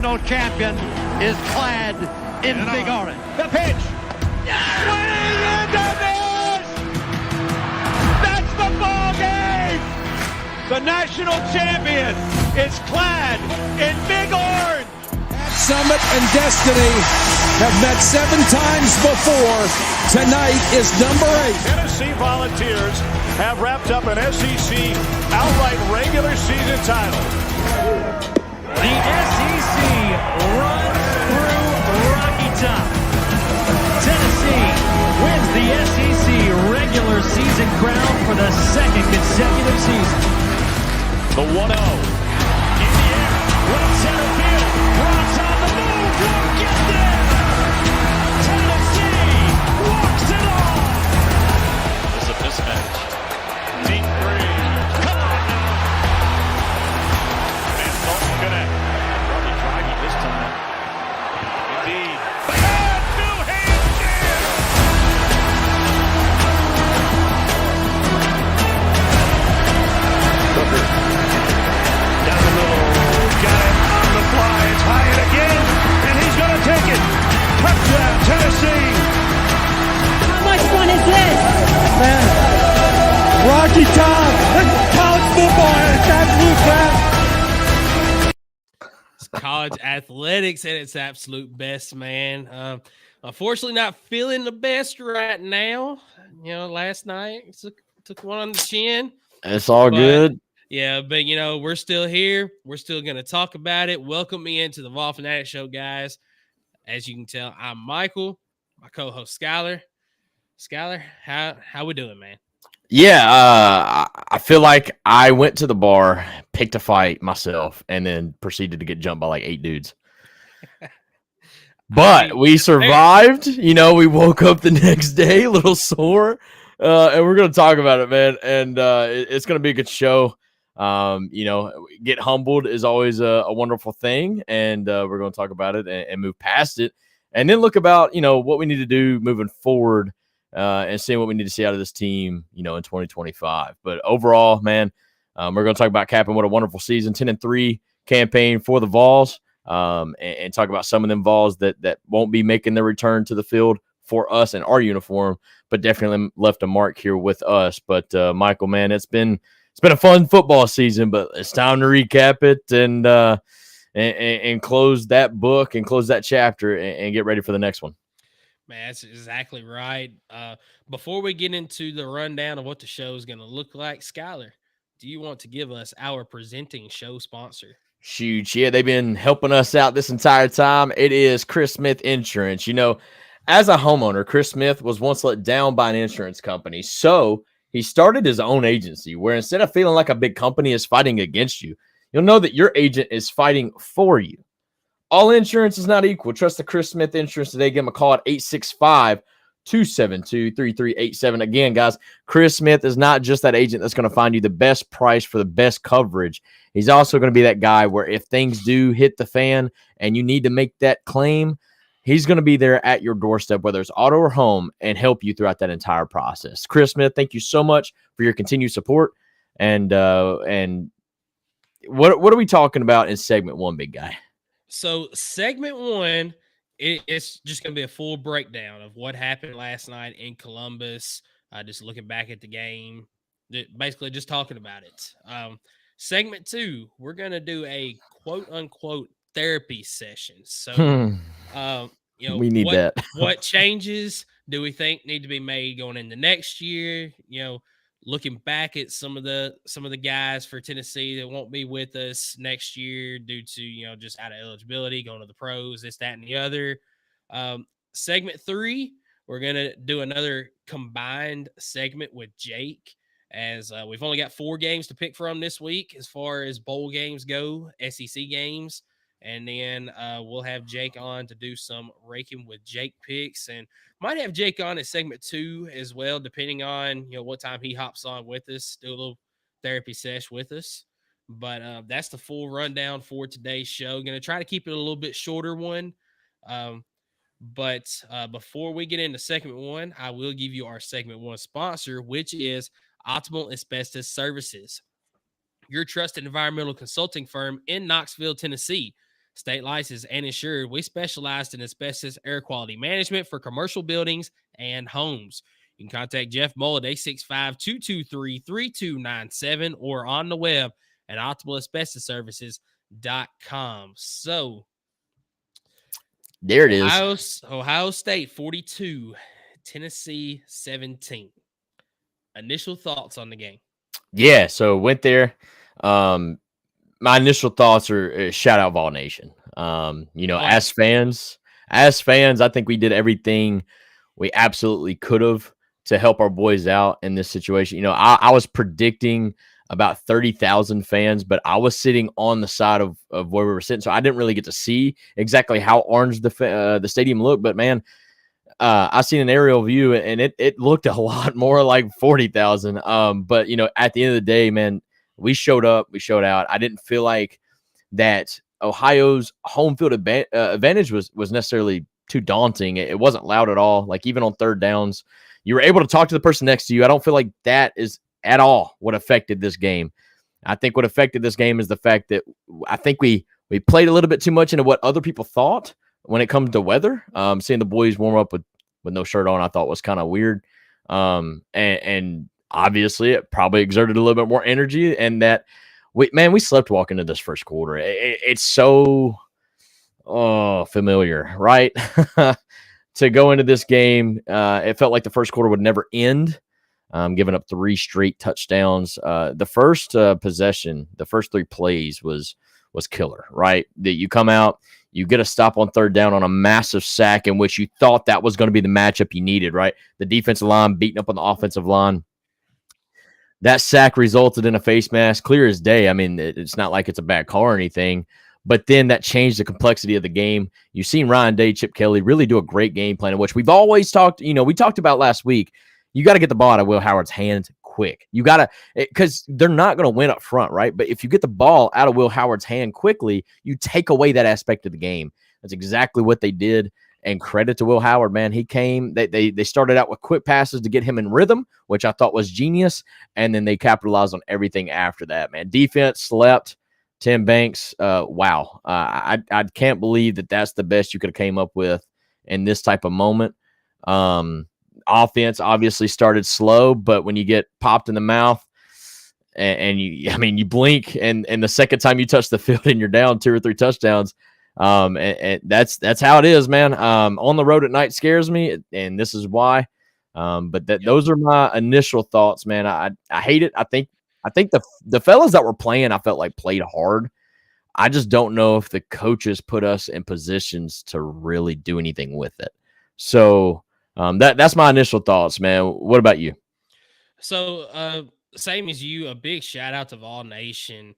No champion is clad in big orange. The pitch. Swing and a miss! That's the ball game! The national champion is clad in big orange. Summit and Destiny have met 7 times before. Tonight is number 8. Tennessee Volunteers have wrapped up an SEC outright regular season title. The SEC runs through Rocky Top. Tennessee wins the SEC regular season crown for the 2nd consecutive season. The 1-0. In the air, right center field. Bronx on the move, won't get there. Tennessee walks it off. It's a mismatch. Deep three. Come on now. And don't connect. Probably driving this time. Indeed. And New Hampshire. Booker. Down the middle. Got it on the fly. It's high and again. And he's going to take it. Touchdown, Tennessee. How much fun is this? Man, Rocky Top, college football at its absolute best. It's college athletics at its absolute best, man. Unfortunately, not feeling the best right now. You know, last night took one on the chin. It's all good. Yeah, but you know, we're still here. We're still going to talk about it. Welcome me into the Vol Fanatic Show, guys. As you can tell, I'm Michael, my co-host Skylar. Skylar, how we doing, man? Yeah, I feel like I went to the bar, picked a fight myself, and then proceeded to get jumped by like 8 dudes. But we survived. You know, we woke up the next day a little sore, and we're going to talk about it, man. And it's going to be a good show. You know, get humbled is always a wonderful thing, and we're going to talk about it and move past it, and then look about, you know, what we need to do moving forward, and seeing what we need to see out of this team, you know, in 2025. But overall, man, we're going to talk about capping what a wonderful season, 10-3 campaign for the Vols, and talk about some of them Vols that won't be making their return to the field for us in our uniform, but definitely left a mark here with us. But Michael, man, it's been a fun football season, but it's time to recap it and close that book and close that chapter and get ready for the next one. Man, that's exactly right. Before we get into the rundown of what the show is going to look like, Skylar, do you want to give us our presenting show sponsor? Shoot, yeah, they've been helping us out this entire time. It is Chris Smith Insurance. You know, as a homeowner, Chris Smith was once let down by an insurance company, so he started his own agency where instead of feeling like a big company is fighting against you, you'll know that your agent is fighting for you. All insurance is not equal. Trust the Chris Smith Insurance today. Give him a call at 865-272-3387. Again, guys, Chris Smith is not just that agent that's going to find you the best price for the best coverage. He's also going to be that guy where if things do hit the fan and you need to make that claim, he's going to be there at your doorstep, whether it's auto or home, and help you throughout that entire process. Chris Smith, thank you so much for your continued support. And what are we talking about in segment 1, big guy? So segment 1, it's just going to be a full breakdown of what happened last night in Columbus. Just looking back at the game, basically just talking about it. Segment 2, we're going to do a quote unquote therapy session. So, you know, we need that. What changes do we think need to be made going into next year? You know, looking back at some of the guys for Tennessee that won't be with us next year due to, you know, just out of eligibility, going to the pros, this, that, and the other. Segment 3, we're going to do another combined segment with Jake, as we've only got 4 games to pick from this week as far as bowl games go, SEC games. And then we'll have Jake on to do some Rakin with Jake picks, and might have Jake on in segment 2 as well, depending on, you know, what time he hops on with us, do a little therapy sesh with us. But that's the full rundown for today's show. Going to try to keep it a little bit shorter one. But before we get into segment 1, I will give you our segment 1 sponsor, which is Optimal Asbestos Services, your trusted environmental consulting firm in Knoxville, Tennessee. state licensed and insured. We specialized in asbestos air quality management for commercial buildings and homes. You can contact Jeff Mull at 865-223-3297 or on the web at optimalasbestosservices.com. So there it is. Ohio State 42, Tennessee 17. Initial thoughts on the game? Yeah, so went there. My initial thoughts are shout out Vol Nation. As fans, I think we did everything we absolutely could have to help our boys out in this situation. I was predicting about 30,000 fans, but I was sitting on the side of where we were sitting, so I didn't really get to see exactly how orange the stadium looked. But man, I seen an aerial view, and it looked a lot more like 40,000. But at the end of the day, man, we showed up, we showed out. I didn't feel like that Ohio's home field advantage was necessarily too daunting. It wasn't loud at all. Like even on third downs, you were able to talk to the person next to you. I don't feel like that is at all what affected this game. I think what affected this game is the fact that I think we played a little bit too much into what other people thought when it comes to weather. Seeing the boys warm up with no shirt on, I thought was kind of weird. And obviously it probably exerted a little bit more energy, and that we slept walking into this first quarter. It's so familiar, right? To go into this game, it felt like the first quarter would never end. Giving up 3 straight touchdowns. The first possession, the first 3 plays was killer, right? That you come out, you get a stop on third down on a massive sack in which you thought that was going to be the matchup you needed, right? The defensive line beating up on the offensive line. That sack resulted in a face mask, clear as day. I mean, it's not like it's a bad call or anything, but then that changed the complexity of the game. You've seen Ryan Day, Chip Kelly really do a great game plan, in which we've always talked, we talked about last week. You got to get the ball out of Will Howard's hands quick. You got to, because they're not going to win up front, right? But if you get the ball out of Will Howard's hand quickly, you take away that aspect of the game. That's exactly what they did. And credit to Will Howard, man. He came, they started out with quick passes to get him in rhythm, which I thought was genius. And then they capitalized on everything after that, man. Defense slept. Tim Banks, wow. I can't believe that that's the best you could have came up with in this type of moment. Offense obviously started slow, but when you get popped in the mouth and you blink and the second time you touch the field and you're down 2 or 3 touchdowns, and that's how it is, man. On the road at night scares me, and this is why. But those are my initial thoughts, man. I hate it. I think the fellas that were playing, I felt like played hard. I just don't know if the coaches put us in positions to really do anything with it. So that's my initial thoughts, man. What about you? So same as you, a big shout out to Vol Nation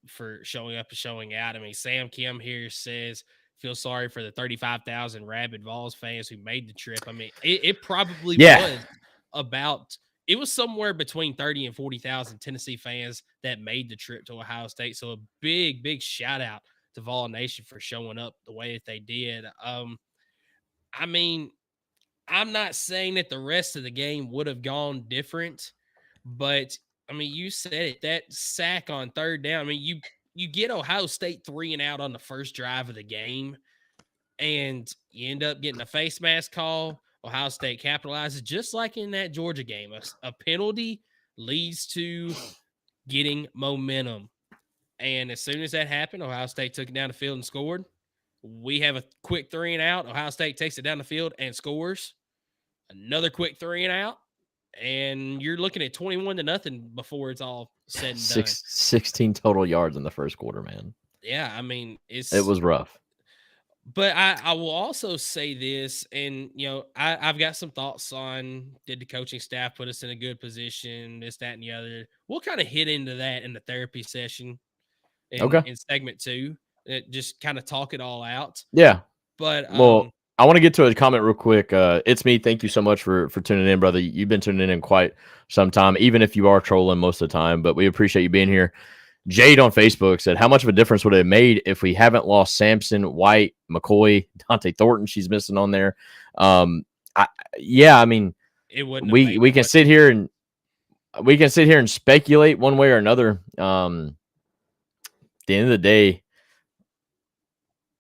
for showing up and showing out. I mean, Sam Kim here says, feel sorry for the 35,000 rabid Vols fans who made the trip. I mean, it probably was somewhere between 30 and 40,000 Tennessee fans that made the trip to Ohio State. So a big, big shout out to Vol Nation for showing up the way that they did. I mean, I'm not saying that the rest of the game would have gone different, but I mean, you said it, that sack on third down. I mean, you get Ohio State 3 and out on the first drive of the game, and you end up getting a face mask call. Ohio State capitalizes just like in that Georgia game. A penalty leads to getting momentum. And as soon as that happened, Ohio State took it down the field and scored. We have a quick 3 and out. Ohio State takes it down the field and scores. Another quick 3 and out. And you're looking at 21-0 before it's all said and done. 16 total yards in the first quarter, man. Yeah, I mean, it was rough. But I will also say this, and, I've got some thoughts on, did the coaching staff put us in a good position, this, that, and the other. We'll kind of hit into that in the therapy session in segment 2. Just kind of talk it all out. Yeah. But I want to get to a comment real quick. It's me. Thank you so much for tuning in, brother. You've been tuning in quite some time, even if you are trolling most of the time, but we appreciate you being here. Jade on Facebook said, how much of a difference would it have made if we haven't lost Sampson, White, McCoy, Dante Thornton? She's missing on there. I mean, it wouldn't. We can sit here and speculate one way or another. At the end of the day,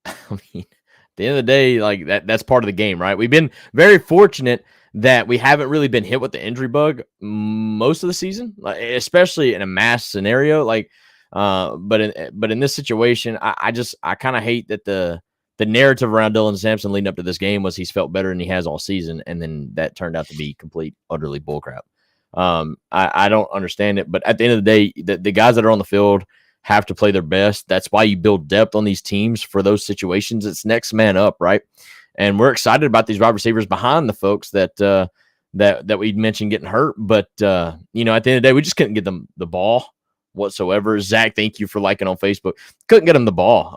I mean, at the end of the day, like that's part of the game, right? We've been very fortunate that we haven't really been hit with the injury bug most of the season, like, especially in a mass scenario. Like, but in this situation, I kind of hate that the narrative around Dylan Sampson leading up to this game was he's felt better than he has all season, and then that turned out to be complete, utterly bullcrap. I don't understand it, but at the end of the day, the guys that are on the field have to play their best. That's why you build depth on these teams for those situations. It's next man up, right? And we're excited about these wide receivers behind the folks that we mentioned getting hurt. But, at the end of the day, we just couldn't get them the ball whatsoever. Zach, thank you for liking on Facebook. Couldn't get them the ball.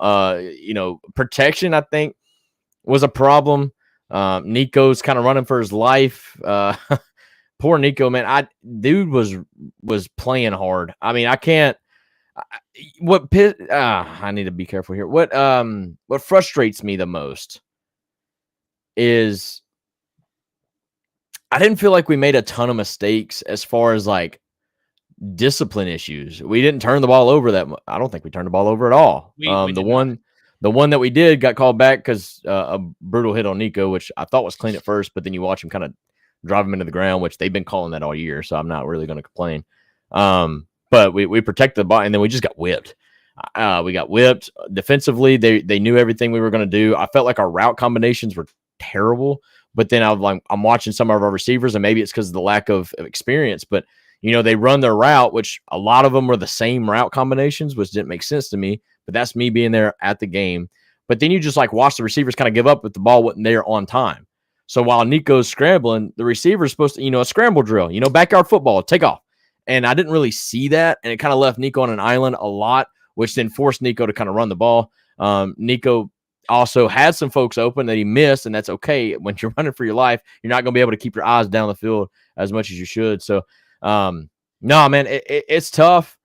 Protection, I think, was a problem. Nico's kind of running for his life. Poor Nico, man. Dude was playing hard. I mean, I can't. I need to be careful here. What frustrates me the most is I didn't feel like we made a ton of mistakes as far as like discipline issues. We didn't turn the ball over that much. I don't think we turned the ball over at all. The one that we did got called back because a brutal hit on Nico, which I thought was clean at first, but then you watch him kind of drive him into the ground, which they've been calling that all year, so I'm not really going to complain. But we protected the ball, and then we just got whipped. We got whipped defensively. They knew everything we were going to do. I felt like our route combinations were terrible, but then I'm watching some of our receivers, and maybe it's because of the lack of experience, but they run their route, which a lot of them were the same route combinations, which didn't make sense to me, but that's me being there at the game. But then you just like watch the receivers kind of give up if the ball wasn't there on time. So while Nico's scrambling, the receiver's supposed to, a scramble drill, backyard football, take off. And I didn't really see that. And it kind of left Nico on an island a lot, which then forced Nico to kind of run the ball. Nico also had some folks open that he missed, and that's okay. When you're running for your life, you're not going to be able to keep your eyes down the field as much as you should. So, no, man, it's tough.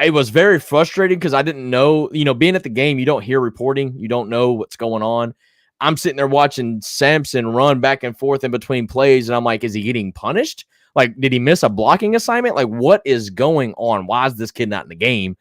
It was very frustrating because I didn't know, being at the game, you don't hear reporting. You don't know what's going on. I'm sitting there watching Sampson run back and forth in between plays, and I'm like, is he getting punished? Like, did he miss a blocking assignment? Like, what is going on? Why is this kid not in the game?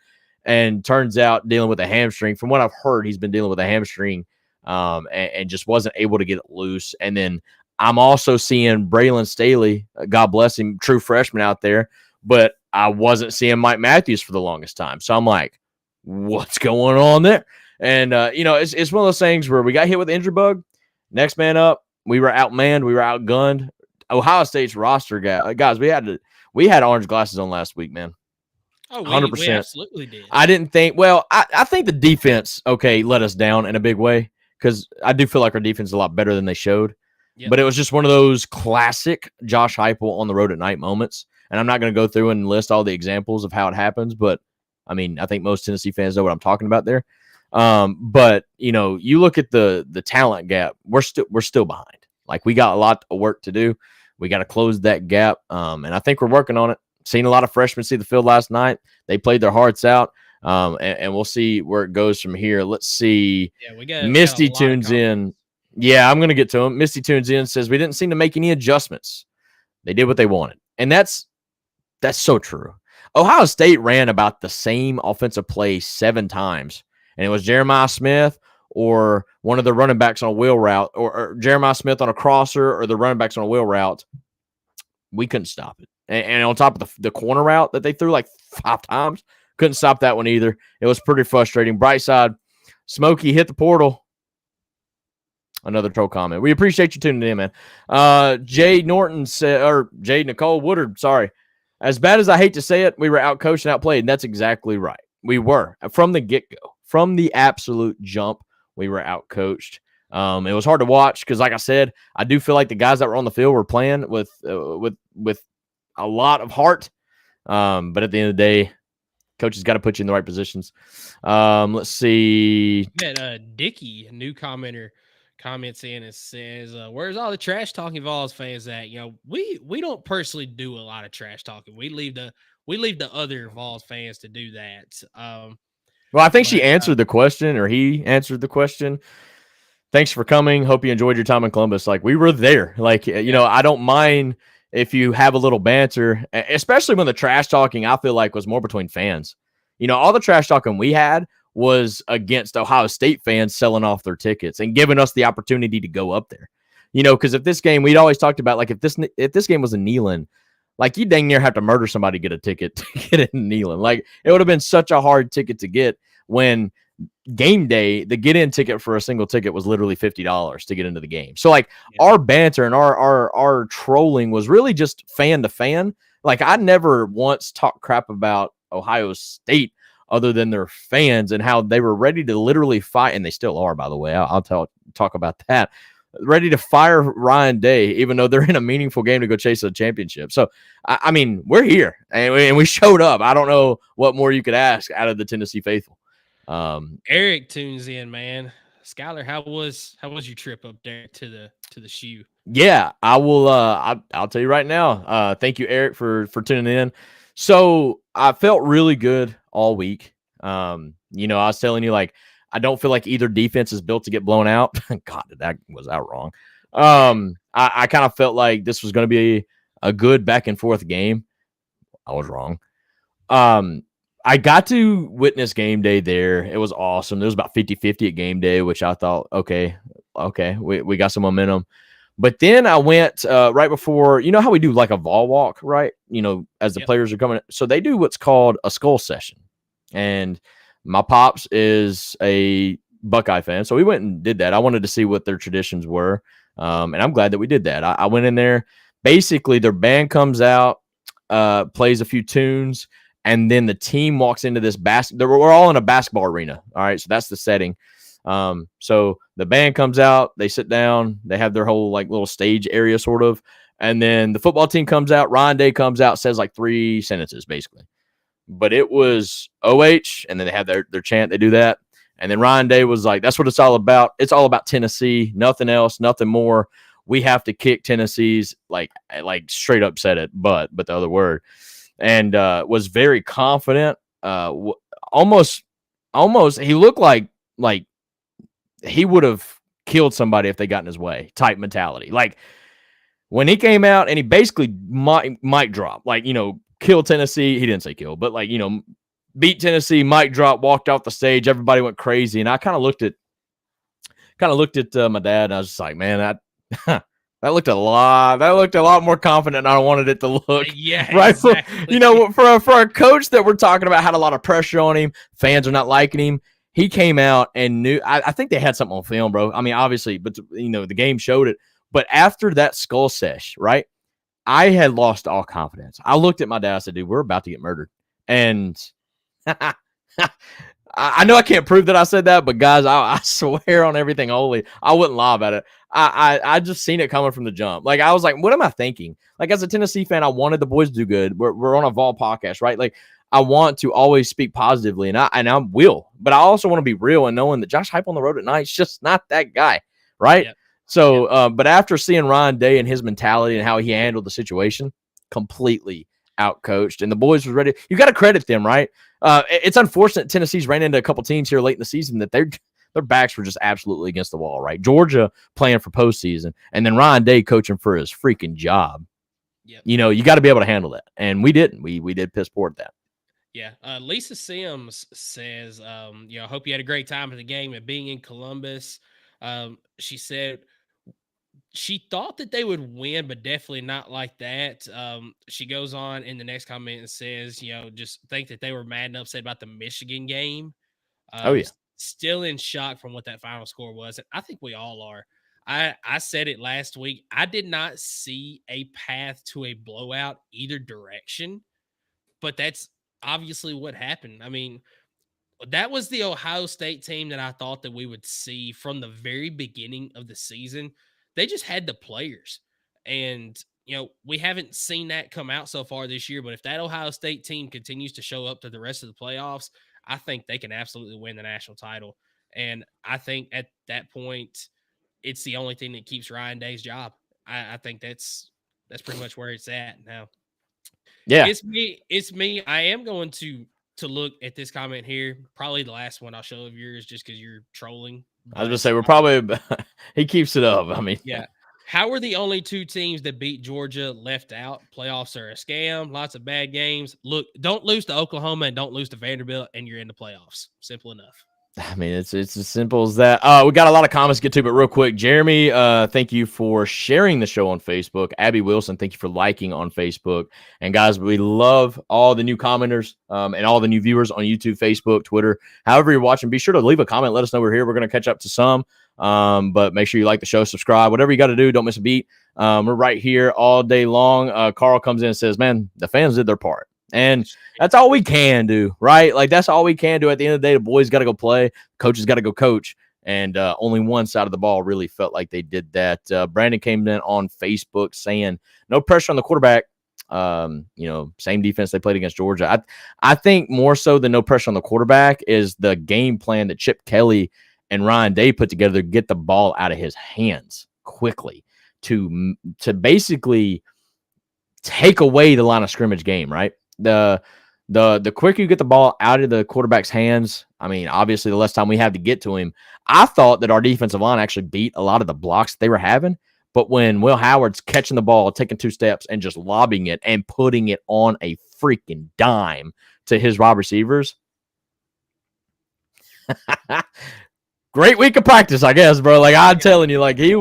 And turns out dealing with a hamstring. From what I've heard, he's been dealing with a hamstring and just wasn't able to get it loose. And then I'm also seeing Braylon Staley, God bless him, true freshman out there, but I wasn't seeing Mike Matthews for the longest time. So I'm like, what's going on there? And, it's one of those things where we got hit with the injury bug. Next man up, we were outmanned, we were outgunned. Ohio State's roster guys, we had orange glasses on last week, man. Oh, 100%. We absolutely did. I didn't think. Well, I think the defense let us down in a big way because I do feel like our defense is a lot better than they showed. Yep. But it was just one of those classic Josh Heupel on the road at night moments. And I'm not going to go through and list all the examples of how it happens, but I mean, I think most Tennessee fans know what I'm talking about there. But you look at the talent gap, we're still behind. Like, we got a lot of work to do. We got to close that gap. And I think we're working on it. Seen a lot of freshmen see the field last night. They played their hearts out. And we'll see where it goes from here. Let's see. Yeah, Misty tunes in. Yeah, I'm going to get to him. Misty tunes in, says, we didn't seem to make any adjustments. They did what they wanted. And that's so true. Ohio State ran about the same offensive play 7 times. And it was Jeremiah Smith or one of the running backs on a wheel route, or Jeremiah Smith on a crosser, or the running backs on a wheel route. We couldn't stop it. And on top of the corner route that they threw like 5 times, couldn't stop that one either. It was pretty frustrating. Bright side, Smokey hit the portal. Another troll comment. We appreciate you tuning in, man. Jay Norton said, or Jay Nicole Woodard, sorry. As bad as I hate to say it, we were outcoached and outplayed. And that's exactly right. We were. From the get-go. From the absolute jump, we were outcoached. It was hard to watch because, like I said, I do feel like the guys that were on the field were playing with a lot of heart. But at the end of the day, coach has got to put you in the right positions. Let's see. Dicky, a new commenter, comments in and says, where's all the trash talking Vols fans at? We don't personally do a lot of trash talking. We leave the other Vols fans to do that. Well, I think she answered the question, or he answered the question. Thanks for coming. Hope you enjoyed your time in Columbus. Like, we were there. Like, I don't mind if you have a little banter, especially when the trash talking, I feel like, was more between fans. All the trash talking we had was against Ohio State fans selling off their tickets and giving us the opportunity to go up there. Because if this game, we'd always talked about, like, if this game was in Neyland, like, you dang near have to murder somebody to get a ticket to get it in Neyland. Like, it would have been such a hard ticket to get when game day, the get-in ticket for a single ticket was literally $50 to get into the game. So, like, our banter and our trolling was really just fan to fan. Like, I never once talked crap about Ohio State other than their fans and how they were ready to literally fight, and they still are, by the way. I'll talk about that. Ready to fire Ryan Day, even though they're in a meaningful game to go chase a championship. So, I mean, we're here, and we showed up. I don't know what more you could ask out of the Tennessee faithful. Eric tunes in, man. Skylar, how was your trip up there to the shoe? Yeah, I will. I'll tell you right now. Thank you, Eric, for tuning in. So I felt really good all week. I was telling you, like, I don't feel like either defense is built to get blown out. God, that was out wrong. I kind of felt like this was going to be a good back and forth game. I was wrong. I got to witness game day there. It was awesome. There was about 50-50 at game day, which I thought, okay, we got some momentum. But then I went right before, how we do like a Vol walk, right? As the players are coming. So they do what's called a skull session. And my pops is a Buckeye fan. So we went and did that. I wanted to see what their traditions were. And I'm glad that we did that. I went in there. Basically, their band comes out, plays a few tunes, and then the team walks into this we're all in a basketball arena. All right. So that's the setting. So the band comes out, they sit down, they have their whole like little stage area sort of. And then the football team comes out, Ryan Day comes out, says like 3 sentences basically. But it was OH, and then they have their chant, they do that. And then Ryan Day was like, that's what it's all about. It's all about Tennessee, nothing else, nothing more. We have to kick Tennessee's like straight up said it, but the other word. And was very confident. Almost he looked like he would have killed somebody if they got in his way type mentality. Like when he came out and he basically mic drop, like, kill Tennessee. He didn't say kill, but like, beat Tennessee, mic drop, walked off the stage. Everybody went crazy. And I kind of looked at my dad, and I was just like, man, that looked a lot more confident than I wanted it to look. Yeah, right. Exactly. For a coach that we're talking about had a lot of pressure on him. Fans are not liking him. He came out and knew. I think they had something on film, bro. I mean, obviously, but the game showed it. But after that skull sesh, right, I had lost all confidence. I looked at my dad. I said, "Dude, we're about to get murdered." And I know I can't prove that I said that, but guys, I swear on everything holy, I wouldn't lie about it. I just seen it coming from the jump. Like, I was like, what am I thinking? Like, as a Tennessee fan, I wanted the boys to do good. We're on a Vol podcast, right? Like, I want to always speak positively, and I will. But I also want to be real and knowing that Josh Heupel on the road at night is just not that guy, right? Yep. So, but after seeing Ryan Day and his mentality and how he handled the situation, completely outcoached, and the boys was ready. You got to credit them, right? It's unfortunate Tennessee's ran into a couple teams here late in the season that their backs were just absolutely against the wall, right? Georgia playing for postseason, and then Ryan Day coaching for his freaking job. Yep. You got to be able to handle that, and we didn't. We did piss poor at that. Yeah. Lisa Sims says, I hope you had a great time at the game and being in Columbus. She said she thought that they would win, but definitely not like that. She goes on in the next comment and says, just think that they were mad and upset about the Michigan game. Still in shock from what that final score was. And I think we all are. I said it last week. I did not see a path to a blowout either direction, but that's obviously what happened. I mean, that was the Ohio State team that I thought that we would see from the very beginning of the season. They just had the players, and we haven't seen that come out so far this year. But if that Ohio State team continues to show up to the rest of the playoffs, I think they can absolutely win the national title. And I think at that point, it's the only thing that keeps Ryan Day's job. I think that's pretty much where it's at now. Yeah, it's me. I am going to look at this comment here. Probably the last one I'll show of yours, just because you're trolling. I was gonna say we're probably he keeps it up. I mean, yeah. How are the only two teams that beat Georgia left out? Playoffs are a scam. Lots of bad games. Look, don't lose to Oklahoma and don't lose to Vanderbilt, and you're in the playoffs. Simple enough. I mean, it's as simple as that. We got a lot of comments to get to, but real quick, Jeremy, thank you for sharing the show on Facebook. Abby Wilson, thank you for liking on Facebook. And guys, we love all the new commenters and all the new viewers on YouTube, Facebook, Twitter. However you're watching, be sure to leave a comment. Let us know we're here. We're going to catch up to some, but make sure you like the show, subscribe, whatever you got to do. Don't miss a beat. We're right here all day long. Carl comes in and says, man, the fans did their part. And that's all we can do, right? Like, that's all we can do. At the end of the day, the boys got to go play. Coaches got to go coach. And only one side of the ball really felt like they did that. Brandon came in on Facebook saying, no pressure on the quarterback. Same defense they played against Georgia. I think more so than no pressure on the quarterback is the game plan that Chip Kelly and Ryan Day put together to get the ball out of his hands quickly to basically take away the line of scrimmage game, right? The quicker you get the ball out of the quarterback's hands, I mean, obviously the less time we have to get to him. I thought that our defensive line actually beat a lot of the blocks they were having, but when Will Howard's catching the ball, taking 2 steps and just lobbing it and putting it on a freaking dime to his wide receivers, great week of practice, I guess, bro. Like, I'm telling you, like, he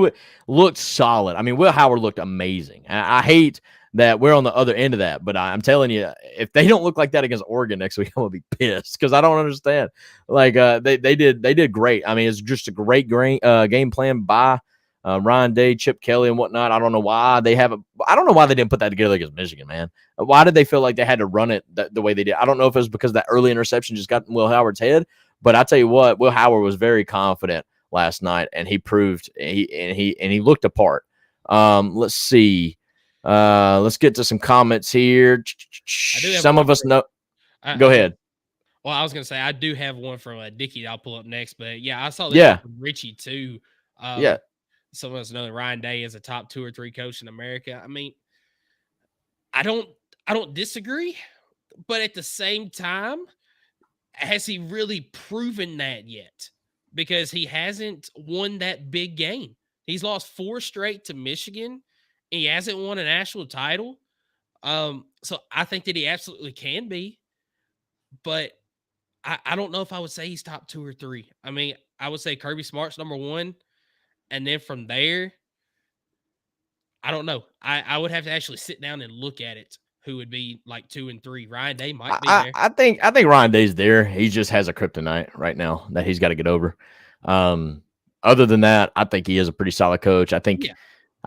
looked solid. I mean, Will Howard looked amazing. I hate that we're on the other end of that, but I'm telling you, if they don't look like that against Oregon next week, I'm gonna be pissed because I don't understand. Like, they did great. I mean, it's just a great game plan by Ryan Day, Chip Kelly, and whatnot. I don't know why they didn't put that together against Michigan, man. Why did they feel like they had to run it the way they did? I don't know if it was because that early interception just got in Will Howard's head, but I tell you what, Will Howard was very confident last night, and he proved he looked apart. Let's see. Let's get to some comments here. Some of us know. Go ahead. Well, I was gonna say I do have one from Dickie that I'll pull up next, but yeah, I saw this from Richie too. Some of us know that Ryan Day is a top 2 or 3 coach in America. I mean, I don't disagree, but at the same time, has he really proven that yet? Because he hasn't won that big game. He's lost 4 straight to Michigan. He hasn't won a national title. So I think that he absolutely can be, but I don't know if I would say he's top 2 or 3. I mean, I would say Kirby Smart's number 1. And then from there, I don't know. I would have to actually sit down and look at it. Who would be like 2 and 3? Ryan Day might be there. I think Ryan Day's there. He just has a kryptonite right now that he's got to get over. Other than that, I think he is a pretty solid coach. I think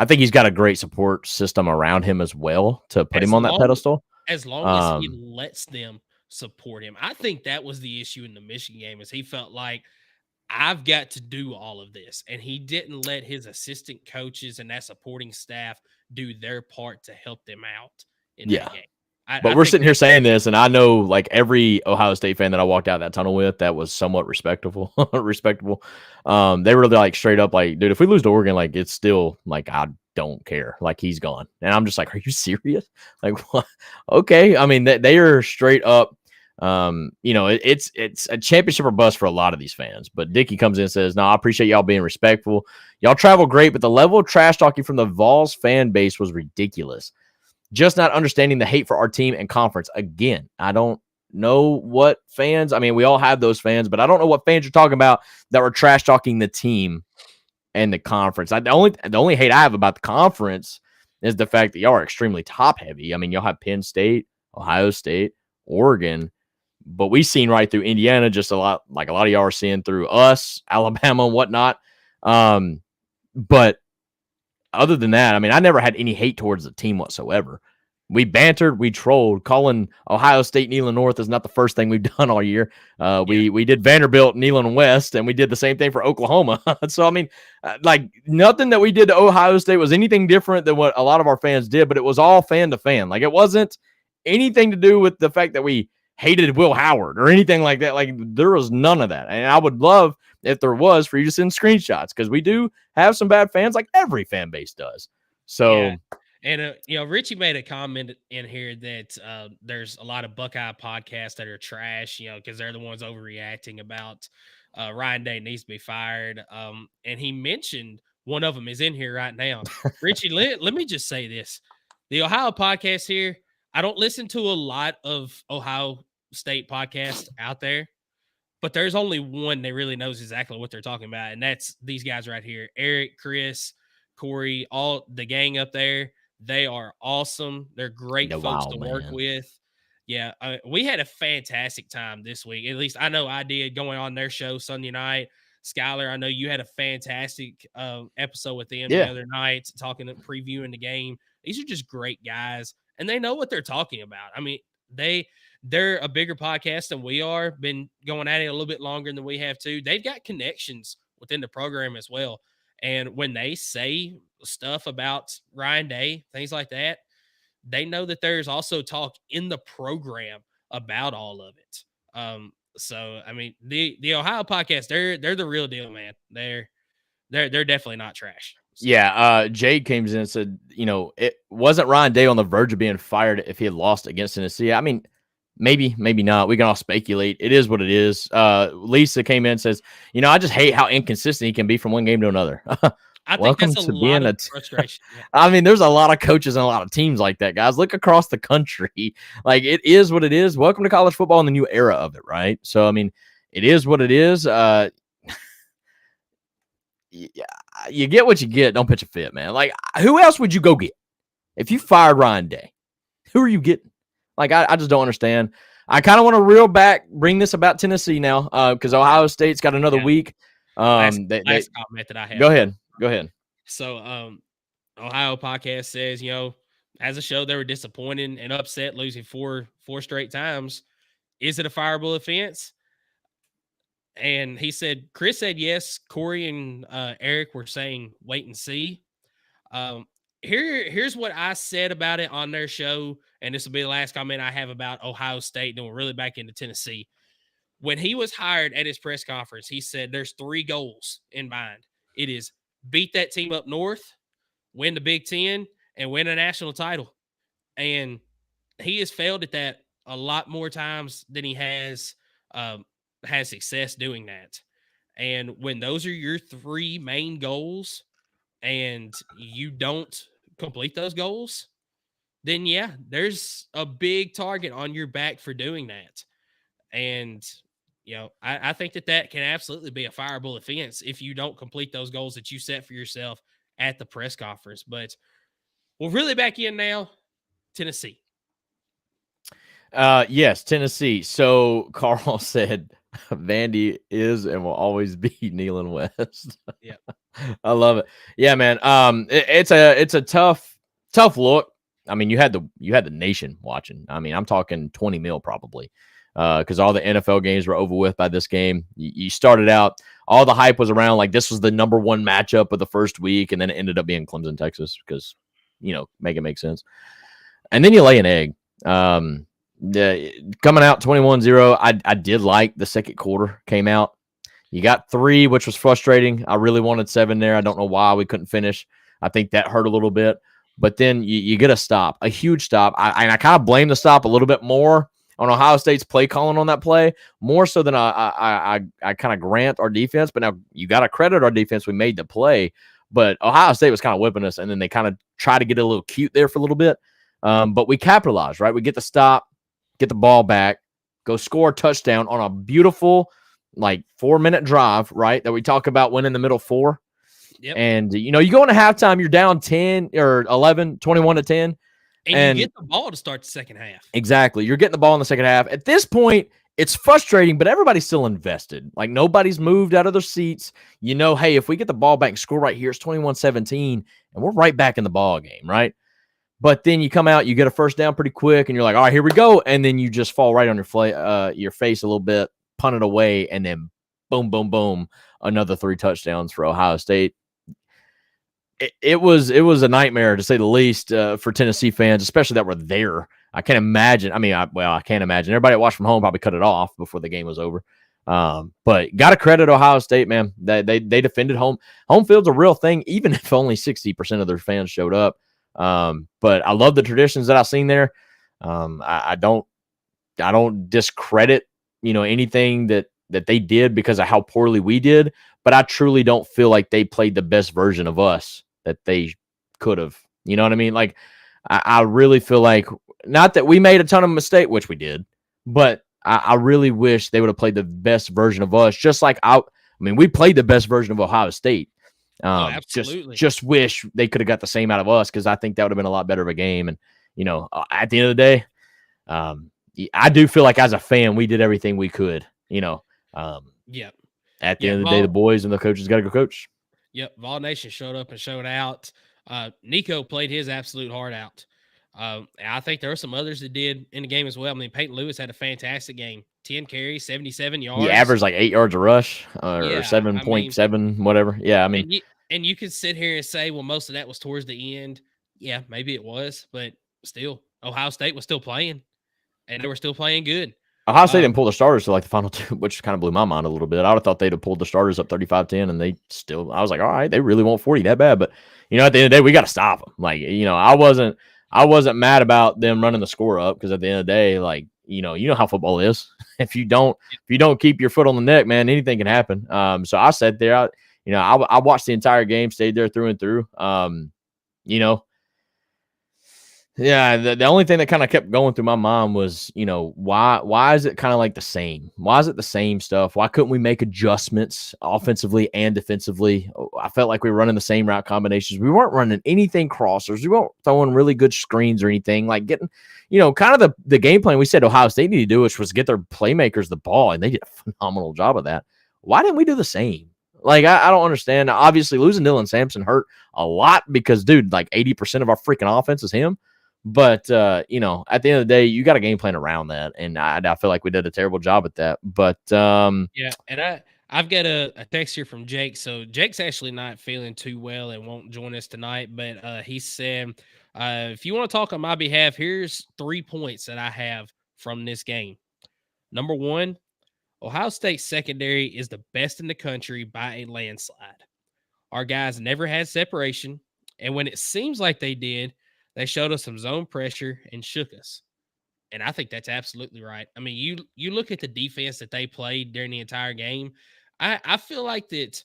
he's got a great support system around him as well to put him on that pedestal. As long as he lets them support him. I think that was the issue in the Michigan game, is he felt like, I've got to do all of this. And he didn't let his assistant coaches and that supporting staff do their part to help them out in that game. But we're sitting here saying this, and I know like every Ohio State fan that I walked out that tunnel with that was somewhat respectable. They were like straight up like, dude, if we lose to Oregon, like it's still like I don't care. Like he's gone. And I'm just like, are you serious? Like what? Okay. I mean, they are straight up. It's a championship or bust for a lot of these fans. But Dickie comes in and says, no, I appreciate y'all being respectful. Y'all travel great, but the level of trash talking from the Vols fan base was ridiculous. Just not understanding the hate for our team and conference. Again, I don't know what fans, I mean, we all have those fans, but I don't know what fans you're talking about that were trash talking the team and the conference. The only hate I have about the conference is the fact that y'all are extremely top heavy. I mean, y'all have Penn State, Ohio State, Oregon, but we've seen right through Indiana, just a lot of y'all are seeing through us, Alabama and whatnot. But other than that, I mean, I never had any hate towards the team whatsoever. We bantered, we trolled. Calling Ohio State Neyland North is not the first thing we've done all year. We did Vanderbilt, Neyland West, and we did the same thing for Oklahoma. So, I mean, like nothing that we did to Ohio State was anything different than what a lot of our fans did, but it was all fan to fan. Like it wasn't anything to do with the fact that we hated Will Howard or anything like that. Like there was none of that. And I would love if there was for you to send screenshots because we do have some bad fans like every fan base does. So, yeah. And, Richie made a comment in here that there's a lot of Buckeye podcasts that are trash, because they're the ones overreacting about Ryan Day needs to be fired. And he mentioned one of them is in here right now. Richie, let me just say this. The Ohio podcast here, I don't listen to a lot of Ohio State podcasts out there, but there's only one that really knows exactly what they're talking about, and that's these guys right here. Eric, Chris, Corey, all the gang up there. They are awesome. They're great folks to work with. Yeah, we had a fantastic time this week. At least I know I did, going on their show Sunday night. Skylar, I know you had a fantastic episode with them the other night, previewing the game. These are just great guys, and they know what they're talking about. I mean, they're a bigger podcast than we are, been going at it a little bit longer than we have too. They've got connections within the program as well. And when they say stuff about Ryan Day, things like that, they know that there's also talk in the program about all of it. So I mean, the Ohio podcast, they're the real deal, man. They're definitely not trash. So. Yeah, Jake came in and said, it wasn't Ryan Day on the verge of being fired if he had lost against Tennessee. I mean, maybe not. We can all speculate. It is what it is. Lisa came in and says, I just hate how inconsistent he can be from one game to another. I think that's a lot of frustration. Yeah. I mean, there's a lot of coaches and a lot of teams like that, guys. Look across the country. Like, it is what it is. Welcome to college football and the new era of it, right? So, I mean, it is what it is. You get what you get. Don't pitch a fit, man. Like, who else would you go get if you fired Ryan Day? Who are you getting? Like, I just don't understand. I kind of want to bring this about Tennessee now, because Ohio State's got another week. Last comment that I have. Go ahead. So, Ohio podcast says, as a show, they were disappointed and upset losing four straight times. Is it a fireable offense? And he said, Chris said yes. Corey and Eric were saying wait and see. Here's what I said about it on their show, and this will be the last comment I have about Ohio State, then we're really back into Tennessee. When he was hired at his press conference, he said there's 3 goals in mind. It is beat that team up north, win the Big Ten, and win a national title. And he has failed at that a lot more times than he has success doing that. And when those are your 3 main goals and you don't complete those goals, then yeah, there's a big target on your back for doing that. And I think that can absolutely be a fireable offense if you don't complete those goals that you set for yourself at the press conference. But we're really back in now. Tennessee. Yes, Tennessee. So Carl said Vandy is and will always be Neyland West. Yeah, I love it. Yeah, man. It's a tough look. I mean, you had the nation watching. I mean, I'm talking 20 mil probably, because all the NFL games were over with by this game. You started out, all the hype was around like this was the number 1 matchup of the first week, and then it ended up being Clemson, Texas, because make it make sense. And then you lay an egg. Coming out 21-0, I did like the second quarter came out. You got 3, which was frustrating. I really wanted 7 there. I don't know why we couldn't finish. I think that hurt a little bit. But then you get a stop, a huge stop. I kind of blame the stop a little bit more on Ohio State's play calling on that play, more so than I kind of grant our defense. But now you got to credit our defense. We made the play. But Ohio State was kind of whipping us, and then they kind of try to get a little cute there for a little bit. But we capitalized, right? We get the stop, get the ball back, go score a touchdown on a beautiful, 4-minute drive, right? That we talk about winning the middle 4. Yep. And, you go into halftime, you're down 10 or 11, 21-10. And you get the ball to start the second half. Exactly. You're getting the ball in the second half. At this point, it's frustrating, but everybody's still invested. Like, nobody's moved out of their seats. Hey, if we get the ball back and score right here, it's 21-17, and we're right back in the ball game, right? But then you come out, you get a first down pretty quick, and you're like, all right, here we go. And then you just fall right on your face a little bit, punt it away, and then boom, boom, boom, another 3 touchdowns for Ohio State. It was a nightmare, to say the least, for Tennessee fans, especially that were there. I can't imagine. I mean, I can't imagine. Everybody that watched from home probably cut it off before the game was over. But got to credit Ohio State, man. They defended home. Home field's a real thing, even if only 60% of their fans showed up. But I love the traditions that I've seen there. I don't discredit, anything that that they did because of how poorly we did, but I truly don't feel like they played the best version of us that they could have. You know what I mean? Like, I really feel like, not that we made a ton of mistakes, which we did, but I really wish they would have played the best version of us. Just like I mean, we played the best version of Ohio State. Absolutely. Just wish they could have got the same out of us, because I think that would have been a lot better of a game. And at the end of the day, I do feel like as a fan, we did everything we could. Yep. At the end of the day, the boys and the coaches got to go coach. Yep. Vol Nation showed up and showed out. Nico played his absolute heart out. I think there were some others that did in the game as well. I mean, Peyton Lewis had a fantastic game. 10 carries, 77 yards. He averaged like 8 yards a rush, or 7.7, whatever. Yeah, I mean, and you could sit here and say, well, most of that was towards the end. Yeah, maybe it was, but still, Ohio State was still playing, and they were still playing good. Ohio State didn't pull the starters to like the final two, which kind of blew my mind a little bit. I would have thought they'd have pulled the starters up 35-10, and I was like, all right, they really want 40 that bad. But, at the end of the day, we got to stop them. Like, I wasn't mad about them running the score up, because at the end of the day, like, you know how football is. If you don't keep your foot on the neck, man, anything can happen. So I sat there, I watched the entire game, stayed there through and through. Yeah, the only thing that kind of kept going through my mind was, why is it kind of like the same? Why is it the same stuff? Why couldn't we make adjustments offensively and defensively? I felt like we were running the same route combinations. We weren't running anything crossers. We weren't throwing really good screens or anything. Like getting, kind of the game plan we said Ohio State needed to do, which was get their playmakers the ball, and they did a phenomenal job of that. Why didn't we do the same? Like, I don't understand. Obviously, losing Dylan Sampson hurt a lot because, dude, like 80% of our freaking offense is him. But, at the end of the day, you got a game plan around that. And I feel like we did a terrible job at that. But, yeah. And I've got a text here from Jake. So Jake's actually not feeling too well and won't join us tonight. But he said, if you want to talk on my behalf, here's 3 points that I have from this game. Number one, Ohio State secondary is the best in the country by a landslide. Our guys never had separation. And when it seems like they did, they showed us some zone pressure and shook us. And I think that's absolutely right. I mean, you look at the defense that they played during the entire game. I feel like that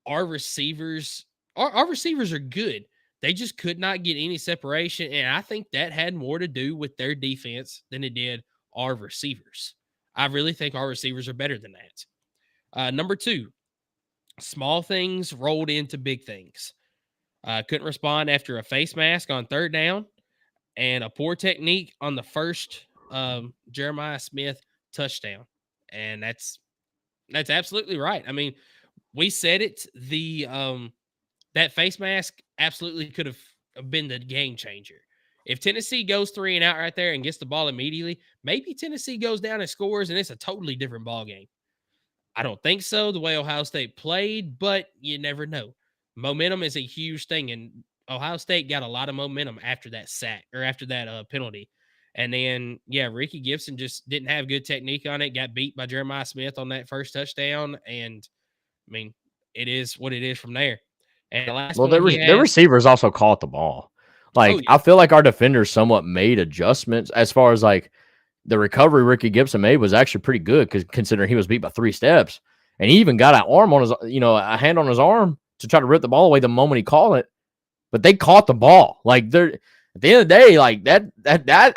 our receivers are good. They just could not get any separation. And I think that had more to do with their defense than it did our receivers. I really think our receivers are better than that. Number two, small things rolled into big things. Couldn't respond after a face mask on third down and a poor technique on the first Jeremiah Smith touchdown. And that's absolutely right. I mean, we said it. That face mask absolutely could have been the game changer. If Tennessee goes 3 and out right there and gets the ball immediately, maybe Tennessee goes down and scores, and it's a totally different ball game. I don't think so, the way Ohio State played, but you never know. Momentum is a huge thing, and Ohio State got a lot of momentum after that sack or after that penalty. And then, Ricky Gibson just didn't have good technique on it, got beat by Jeremiah Smith on that first touchdown. And, I mean, it is what it is from there. And the last their receivers also caught the ball. Like, I feel like our defenders somewhat made adjustments as far as, like, the recovery Ricky Gibson made was actually pretty good, because considering he was beat by 3 steps. And he even got an arm on his, a hand on his arm to try to rip the ball away the moment he caught it. But they caught the ball. Like, they're at the end of the day, like that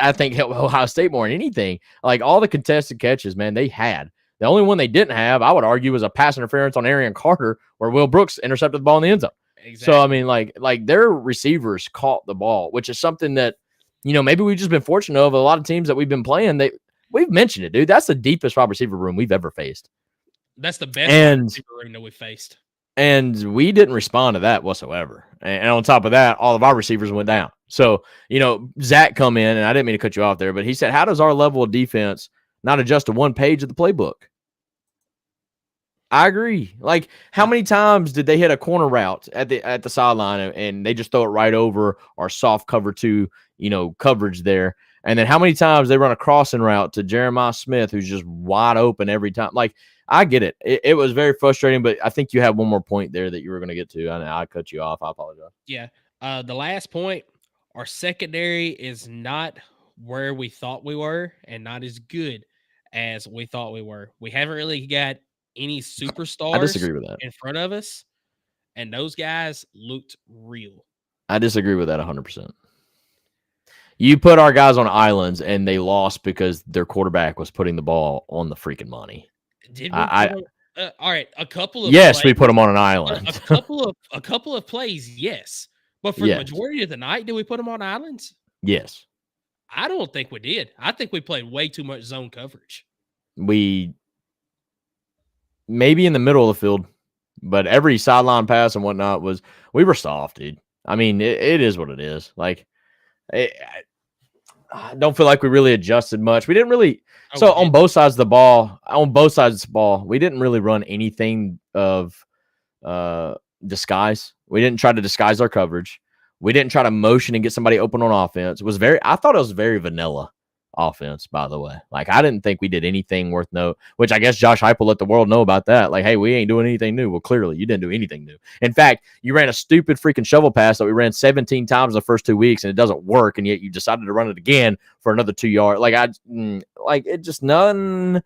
I think helped Ohio State more than anything. Like, all the contested catches, man, they had. The only one they didn't have, I would argue, was a pass interference on Arian Carter where Will Brooks intercepted the ball in the end zone. Exactly. So, I mean, like their receivers caught the ball, which is something that, maybe we've just been fortunate of. A lot of teams that we've been playing, we've mentioned it, dude. That's the deepest wide receiver room we've ever faced. That's the best wide receiver room that we've faced. And we didn't respond to that whatsoever. And on top of that, all of our receivers went down. So, Zach come in, and I didn't mean to cut you off there, but he said, how does our level of defense not adjust to one page of the playbook? I agree. Like, how many times did they hit a corner route at the sideline and they just throw it right over our soft cover 2, coverage there? And then how many times they run a crossing route to Jeremiah Smith, who's just wide open every time? Like, I get it. It was very frustrating, but I think you had one more point there that you were going to get to. I cut you off. I apologize. Yeah. The last point, our secondary is not where we thought we were and not as good as we thought we were. We haven't really got any superstars I disagree with that. in front of us, and those guys looked real. I disagree with that 100%. You put our guys on islands, and they lost because their quarterback was putting the ball on the freaking money. Did we put them, all right, a couple of yes, plays, we put them on an island. a couple of plays, yes. But for the majority of the night, did we put them on islands? Yes. I don't think we did. I think we played way too much zone coverage. We maybe in the middle of the field, but every sideline pass and whatnot we were soft, dude. I mean, it is what it is. Like, I don't feel like we really adjusted much. We didn't really. On both sides of the ball, we didn't really run anything of disguise. We didn't try to disguise our coverage. We didn't try to motion and get somebody open on offense. I thought it was very vanilla offense, by the way. Like, I didn't think we did anything worth note, which I guess Josh Heupel let the world know about that. Like, hey, we ain't doing anything new. Well, clearly you didn't do anything new. In fact, you ran a stupid freaking shovel pass that we ran 17 times in the first 2 weeks, and it doesn't work, and yet you decided to run it again for another 2 yards. None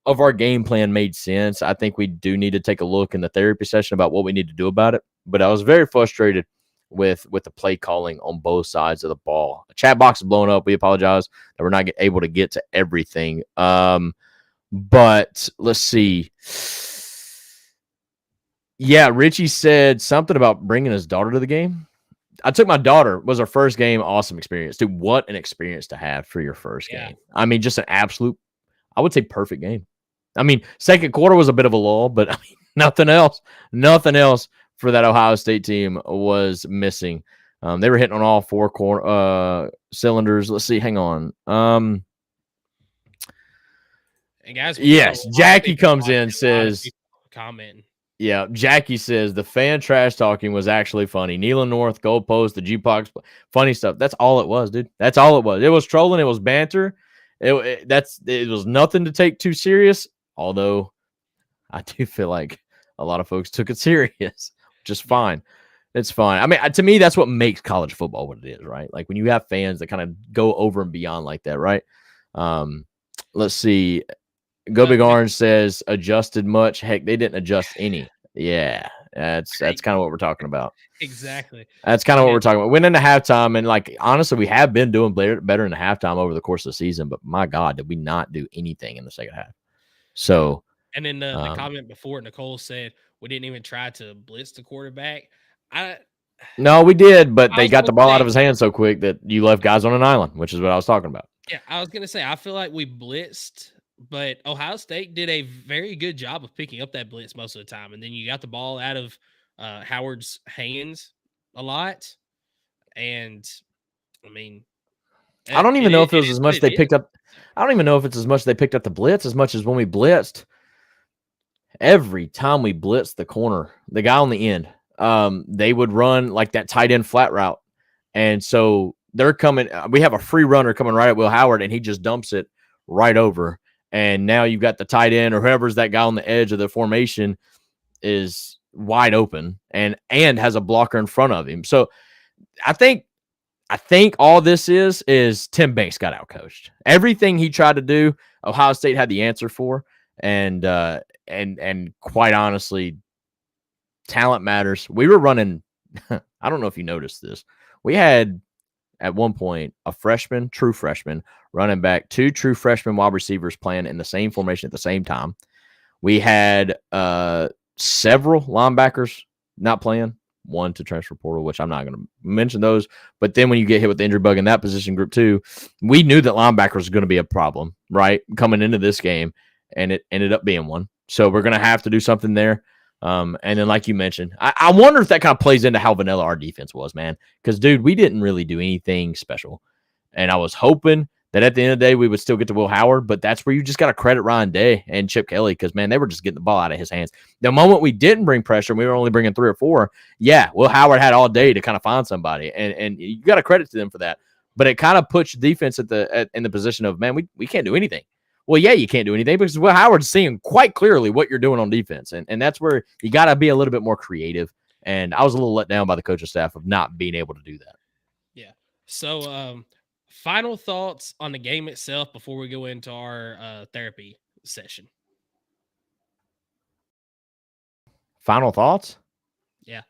of our game plan made sense. I think we do need to take a look in the therapy session about what we need to do about it. But I was very frustrated with the play calling on both sides of the ball. The chat box is blowing up. We apologize that we're not able to get to everything. But let's see. Yeah, Richie said something about bringing his daughter to the game. I took my daughter. It was her first game. Awesome experience. Dude, what an experience to have for your first game. I mean, just an absolute, I would say, perfect game. I mean, second quarter was a bit of a lull, but I mean, nothing else for that Ohio State team was missing. They were hitting on all four cylinders. Let's see. Hang on. And guys, yes, Jackie comes in, says, commenting. Yeah, Jackie says the fan trash talking was actually funny. Nealon North, goalpost, the jukebox, funny stuff. That's all it was, dude. That's all it was. It was trolling. It was banter. It was nothing to take too serious. Although I do feel like a lot of folks took it serious. Just fine. It's fine. I mean, to me, that's what makes college football what it is, right? Like when you have fans that kind of go over and beyond like that, right? Let's see. Go Big Orange says adjusted much. Heck, they didn't adjust any. Yeah, that's kind of what we're talking about. Exactly. That's kind of what we're talking about. Went into halftime, and like honestly, we have been doing better in the halftime over the course of the season. But my God, did we not do anything in the second half? So. And then the comment before, Nicole said we didn't even try to blitz the quarterback. No, we did, but they got the ball out of his hand so quick that you left guys on an island, which is what I was talking about. Yeah, I was gonna say I feel like we blitzed, but Ohio State did a very good job of picking up that blitz most of the time, and then you got the ball out of Howard's hands a lot. And I mean, I don't even know if it was as much they picked up. I don't even know if it's as much they picked up the blitz as much as when we blitzed. Every time we blitzed the corner, the guy on the end, they would run like that tight end flat route. And so they're coming. We have a free runner coming right at Will Howard, and he just dumps it right over. And now you've got the tight end or whoever's that guy on the edge of the formation is wide open and has a blocker in front of him. So I think all this is Tim Banks got outcoached. Everything he tried to do, Ohio State had the answer for. And quite honestly, talent matters. We were running, I don't know if you noticed this. We had at one point a true freshman running back, 2 true freshman wide receivers playing in the same formation at the same time. We had several linebackers not playing, 1 to transfer portal, which I'm not going to mention those. But then when you get hit with the injury bug in that position group too, we knew that linebackers was going to be a problem, right? Coming into this game. And it ended up being one. So we're going to have to do something there. And then, like you mentioned, I wonder if that kind of plays into how vanilla our defense was, man. Because, dude, we didn't really do anything special. And I was hoping that at the end of the day, we would still get to Will Howard. But that's where you just got to credit Ryan Day and Chip Kelly because, man, they were just getting the ball out of his hands. The moment we didn't bring pressure, we were only bringing 3 or 4. Yeah, Will Howard had all day to kind of find somebody. And you got to credit to them for that. But it kind of puts defense in the position of, man, we can't do anything. Well, yeah, you can't do anything because Will Howard's seeing quite clearly what you're doing on defense. And that's where you got to be a little bit more creative. And I was a little let down by the coaching staff of not being able to do that. Yeah. So final thoughts on the game itself before we go into our therapy session. Final thoughts? Yeah.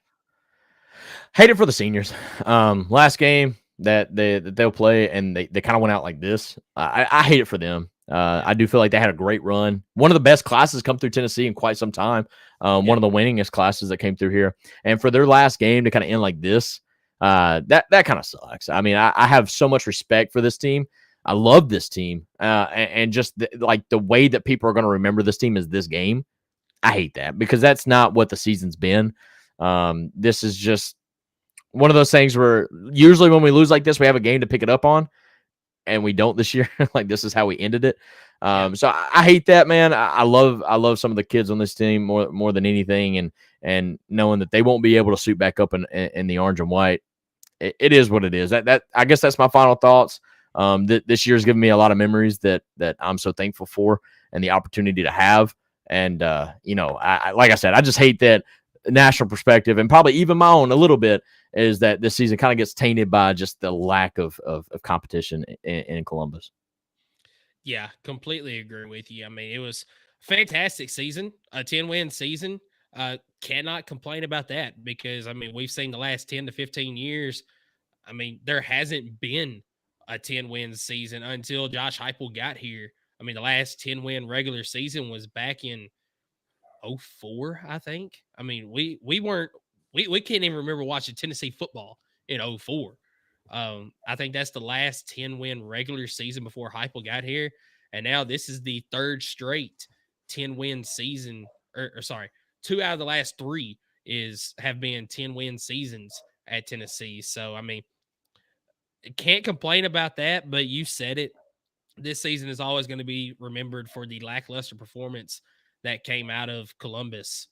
Hate it for the seniors. Last game that they'll play, and they kind of went out like this. I hate it for them. I do feel like they had a great run. One of the best classes come through Tennessee in quite some time. One of the winningest classes that came through here. And for their last game to kind of end like this, that kind of sucks. I mean, I have so much respect for this team. I love this team. And just the way that people are going to remember this team is this game. I hate that because that's not what the season's been. This is just one of those things where usually when we lose like this, we have a game to pick it up on, and we don't this year. Like, this is how we ended it. So I hate that, man. I love some of the kids on this team more than anything, and knowing that they won't be able to suit back up in the orange and white. It is what it is. That I guess that's my final thoughts. This year's given me a lot of memories that I'm so thankful for and the opportunity to have. And I like I said, I just hate that national perspective, and probably even my own a little bit, is that this season kind of gets tainted by just the lack of competition in Columbus. Yeah, completely agree with you. I mean, it was a fantastic season, a 10-win season. Cannot complain about that because, I mean, we've seen the last 10 to 15 years. I mean, there hasn't been a 10-win season until Josh Heupel got here. I mean, the last 10-win regular season was back in 2004, I think. I mean, we can't even remember watching Tennessee football in 2004. I think that's the last 10-win regular season before Heupel got here. And now this is the third straight 10-win season, or sorry, 2 out of the last 3 have been 10-win seasons at Tennessee. So, I mean, can't complain about that, but you said it. This season is always going to be remembered for the lackluster performance that came out of Columbus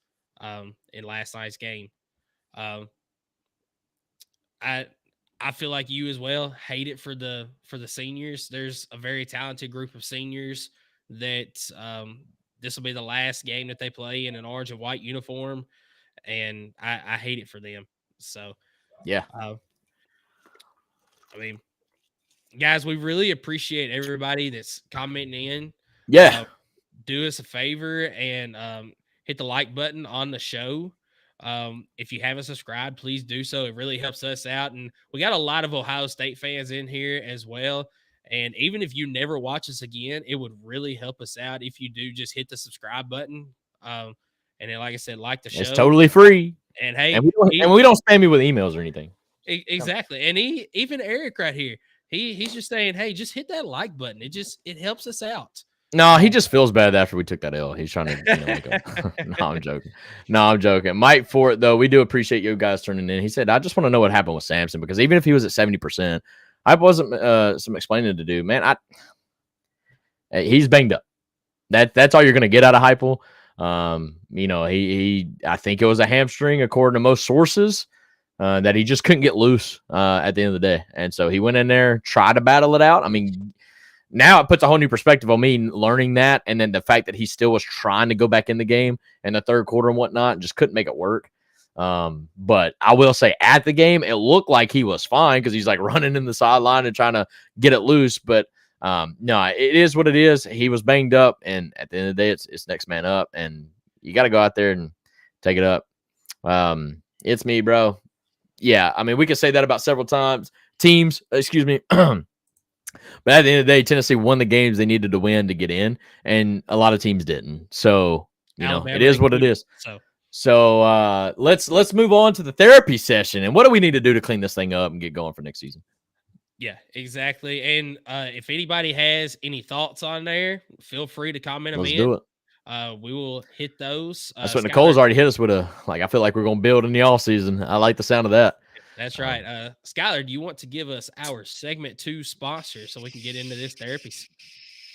in last night's game. I feel like you as well hate it for the seniors. There's a very talented group of seniors that this will be the last game that they play in an orange and white uniform, and I hate it for them. So yeah, I mean, guys, we really appreciate everybody that's commenting in. Yeah. Do us a favor and hit the like button on the show. If you haven't subscribed, please do so. It really helps us out. And we got a lot of Ohio State fans in here as well. And even if you never watch us again, it would really help us out if you do just hit the subscribe button. And then, like I said, like the show. It's totally free. And hey, and we don't spam you with emails or anything. Exactly. And even Eric right here, he's just saying, hey, just hit that like button. It helps us out. No, he just feels bad after we took that L. He's trying to, No, I'm joking. No, I'm joking. Mike Fort, though, we do appreciate you guys turning in. He said, I just want to know what happened with Samson, because even if he was at 70%, I wasn't some explaining to do. Man, he's banged up. That's all you're going to get out of Heupel. I think it was a hamstring, according to most sources, that he just couldn't get loose at the end of the day. And so he went in there, tried to battle it out. I mean, now it puts a whole new perspective on me learning that, and then the fact that he still was trying to go back in the game in the third quarter and whatnot, and just couldn't make it work. But I will say at the game, it looked like he was fine because he's like running in the sideline and trying to get it loose. But no, it is what it is. He was banged up, and at the end of the day, it's next man up, and you got to go out there and take it up. It's me, bro. Yeah, I mean, we could say that about several teams, excuse me. But at the end of the day, Tennessee won the games they needed to win to get in, and a lot of teams didn't. So, Alabama, it is what it is. So let's move on to the therapy session. And what do we need to do to clean this thing up and get going for next season? Yeah, exactly. And if anybody has any thoughts on there, feel free to comment them in. Let's do it. We will hit those. That's what Nicole's already hit us with I feel like we're going to build in the off season. I like the sound of that. That's right. Skylar, do you want to give us our segment 2 sponsor so we can get into this therapy?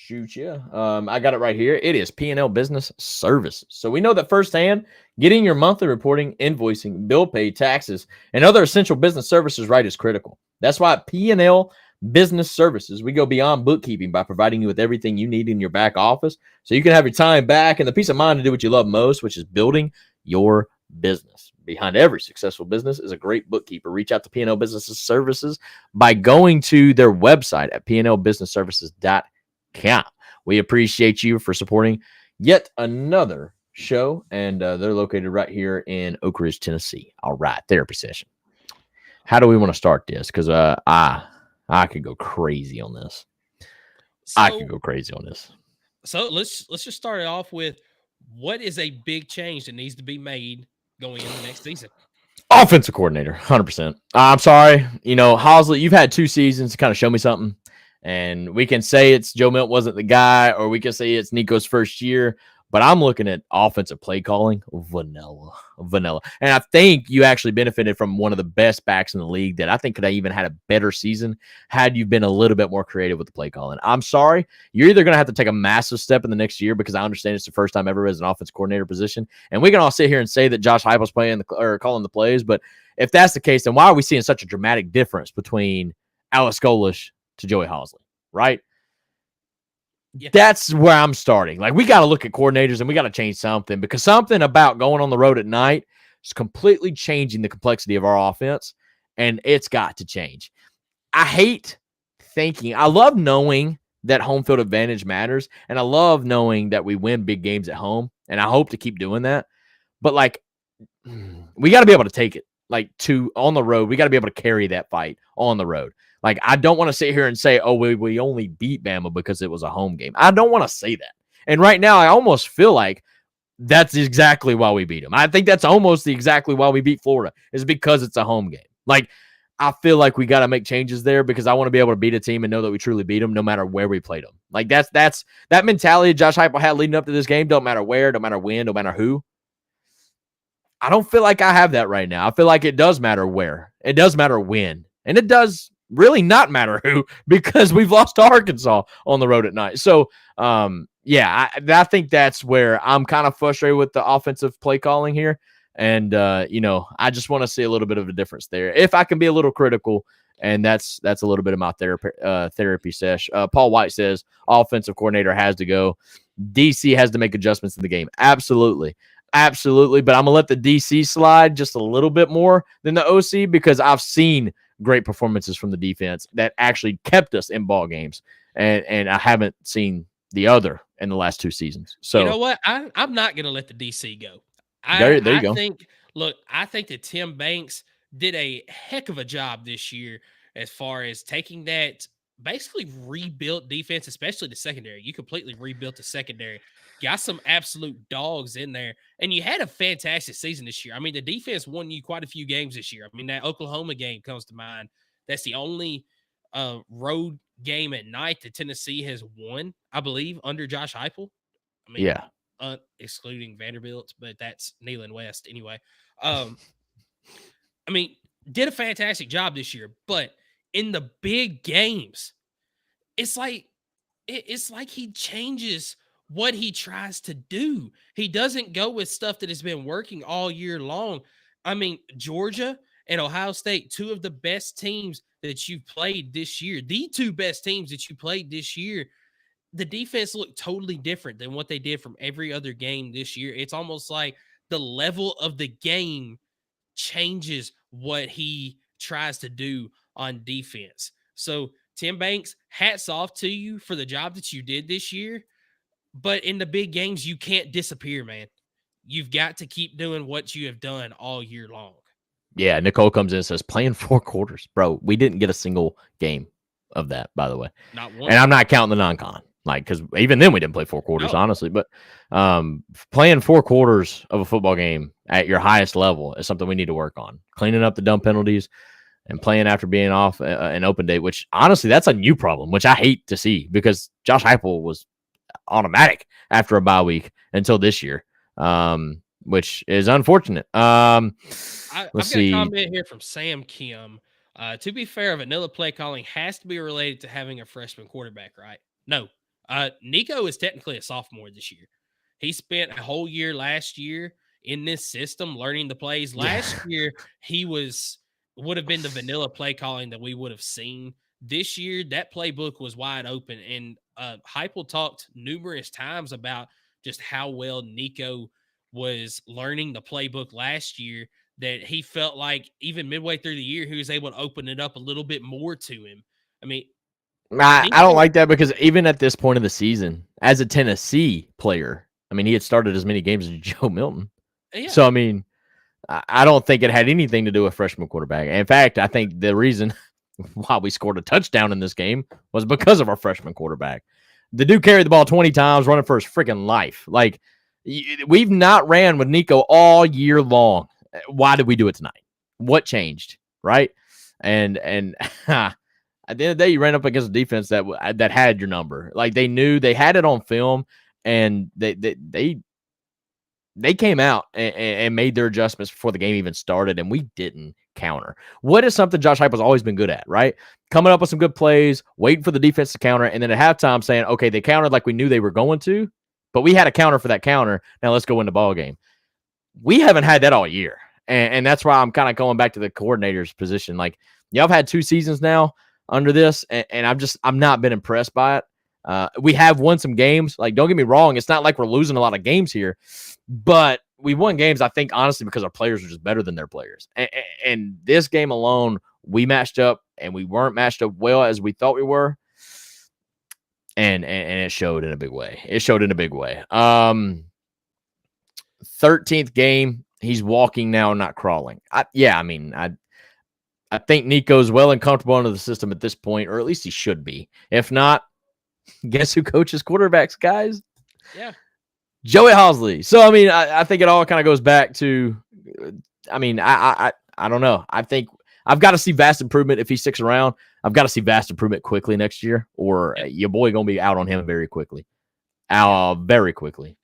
Shoot, yeah. I got it right here. It is P&L Business Services. So we know that firsthand, getting your monthly reporting, invoicing, bill pay, taxes, and other essential business services right is critical. That's why at P&L Business Services, we go beyond bookkeeping by providing you with everything you need in your back office so you can have your time back and the peace of mind to do what you love most, which is building your business. behind every successful business is a great bookkeeper. Reach out to P&L Business Services by going to their website at pnlbusinessservices.com. We appreciate you for supporting yet another show, and they're located right here in Oak Ridge, Tennessee. All right, therapy session. How do we want to start this? Because I could go crazy on this. So let's just start it off with, what is a big change that needs to be made going into next season? Offensive coordinator, 100%. I'm sorry. Hosley, you've had 2 seasons to kind of show me something. And we can say it's Joe Milton wasn't the guy, or we can say it's Nico's first year. But I'm looking at offensive play calling, vanilla. And I think you actually benefited from one of the best backs in the league that I think could have even had a better season had you been a little bit more creative with the play calling. I'm sorry. You're either going to have to take a massive step in the next year, because I understand it's the first time ever as an offensive coordinator position. And we can all sit here and say that Josh Heupel's calling the plays. But if that's the case, then why are we seeing such a dramatic difference between Alex Golesh to Joey Hosley, right? Yeah. That's where I'm starting. Like, we got to look at coordinators and we got to change something, because something about going on the road at night is completely changing the complexity of our offense, and it's got to change. I love knowing that home field advantage matters, and I love knowing that we win big games at home, and I hope to keep doing that. But, like, we got to be able to take it, on the road. We got to be able to carry that fight on the road. Like, I don't want to sit here and say, oh, we only beat Bama because it was a home game. I don't want to say that. And right now, I almost feel like that's exactly why we beat them. I think that's almost exactly why we beat Florida, is because it's a home game. Like, I feel like we got to make changes there, because I want to be able to beat a team and know that we truly beat them no matter where we played them. Like, that's that mentality Josh Heupel had leading up to this game. Don't matter where, don't matter when, don't matter who. I don't feel like I have that right now. I feel like it does matter where. It does matter when. And it does really not matter who, because we've lost to Arkansas on the road at night. So, I think that's where I'm kind of frustrated with the offensive play calling here. And, I just want to see a little bit of a difference there. If I can be a little critical, and that's a little bit of my therapy sesh. Paul White says offensive coordinator has to go. DC has to make adjustments in the game. Absolutely. But I'm going to let the DC slide just a little bit more than the OC, because I've seen great performances from the defense that actually kept us in ball games. And I haven't seen the other in the last 2 seasons. So, you know what? I'm not going to let the DC go. There you go. I think that Tim Banks did a heck of a job this year as far as taking that basically rebuilt defense, especially the secondary. You completely rebuilt the secondary, got some absolute dogs in there, and you had a fantastic season this year. I mean, the defense won you quite a few games this year. I mean, that Oklahoma game comes to mind. That's the only road game at night that Tennessee has won, I believe, under Josh Heupel. I mean, excluding Vanderbilt, but that's Neyland West anyway. I mean, did a fantastic job this year, but in the big games, it's like he changes what he tries to do. He doesn't go with stuff that has been working all year long. I mean, Georgia and Ohio State, 2 of the best teams that you've played this year, the 2 best teams that you played this year, the defense looked totally different than what they did from every other game this year. It's almost like the level of the game changes what he tries to do on defense. So, Tim Banks, hats off to you for the job that you did this year. But in the big games, you can't disappear, man. You've got to keep doing what you have done all year long. Yeah, Nicole comes in and says, playing 4 quarters. Bro, we didn't get a single game of that, by the way. Not one. And I'm not counting the non-con. Like, because even then we didn't play 4 quarters, honestly. But playing 4 quarters of a football game at your highest level is something we need to work on. Cleaning up the dumb penalties and playing after being off an open date, which honestly, that's a new problem, which I hate to see, because Josh Heupel was automatic after a bye week until this year, which is unfortunate. I've got a comment here from Sam Kim. To be fair, vanilla play calling has to be related to having a freshman quarterback, right? No. Nico is technically a sophomore this year. He spent a whole year last year in this system learning the plays. Last year, he would have been the vanilla play calling that we would have seen. This year, that playbook was wide open, and Heupel talked numerous times about just how well Nico was learning the playbook last year. that he felt like even midway through the year, he was able to open it up a little bit more to him. I mean, I don't like that because even at this point of the season, as a Tennessee player, I mean, he had started as many games as Joe Milton. yeah. So, I mean, I don't think it had anything to do with freshman quarterback. In fact, I think the reason why we scored a touchdown in this game was because of our freshman quarterback. The dude carried the ball 20 times, running for his freaking life. Like, we've not ran with Nico all year long. Why did we do it tonight? What changed, right? And at the end of the day, you ran up against a defense that had your number. Like, they knew they had it on film, and they came out and made their adjustments before the game even started, and we didn't counter. What is something Josh Heupel's always been good at, right? Coming up with some good plays, waiting for the defense to counter, and then at halftime saying, okay, they countered like we knew they were going to, but we had a counter for that counter. Now let's go win the ball game. We haven't had that all year, and that's why I'm kind of going back to the coordinator's position. Like, y'all have had 2 seasons now under this, and I'm not been impressed by it. We have won some games. Like, don't get me wrong, it's not like we're losing a lot of games here, but we won games, I think, honestly, because our players are just better than their players. And this game alone, we matched up, and we weren't matched up well as we thought we were. And it showed in a big way. 13th game, he's walking now, not crawling. I think Nico's well and comfortable under the system at this point, or at least he should be. If not, guess who coaches quarterbacks, guys? Yeah. Joey Halzle. So, I mean, I think it all kind of goes back to, I mean, I don't know. I think I've got to see vast improvement if he sticks around. I've got to see vast improvement quickly next year, or your boy going to be out on him very quickly. Very quickly.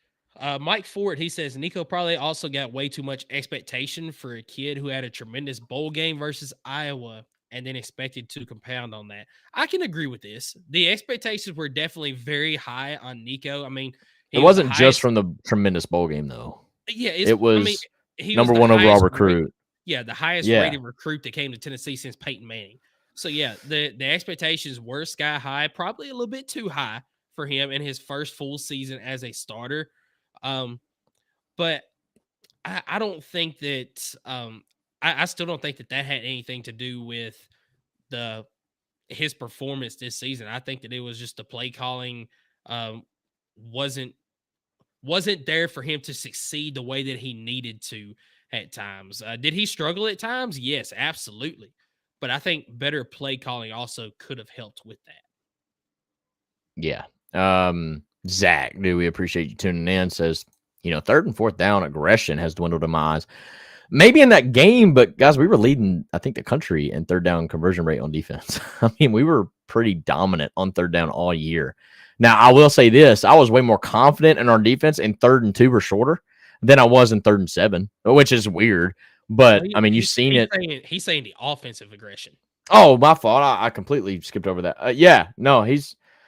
Mike Ford, he says, Nico probably also got way too much expectation for a kid who had a tremendous bowl game versus Iowa and then expected to compound on that. I can agree with this. The expectations were definitely very high on Nico. I mean, it wasn't just from the tremendous bowl game, though. Yeah, it was, I mean, he number was one overall recruit. The highest rated recruit that came to Tennessee since Peyton Manning. So, yeah, the expectations were sky high, probably a little bit too high for him in his first full season as a starter. But I don't think that I still don't think that had anything to do with his performance this season. I think that it was just the play calling wasn't there for him to succeed the way that he needed to at times. Did he struggle at times? Yes, absolutely. But I think better play calling also could have helped with that. Yeah. Zach, we appreciate you tuning in. Says, 3rd and 4th down aggression has dwindled in my eyes. Maybe in that game, but guys, we were leading, I think, the country in 3rd down conversion rate on defense. I mean, we were pretty dominant on 3rd down all year. Now, I will say this. I was way more confident in our defense in 3rd and 2 or shorter than I was in 3rd and 7, which is weird. But, I mean, you've seen it. He's saying the offensive aggression. Oh, my fault. I completely skipped over that.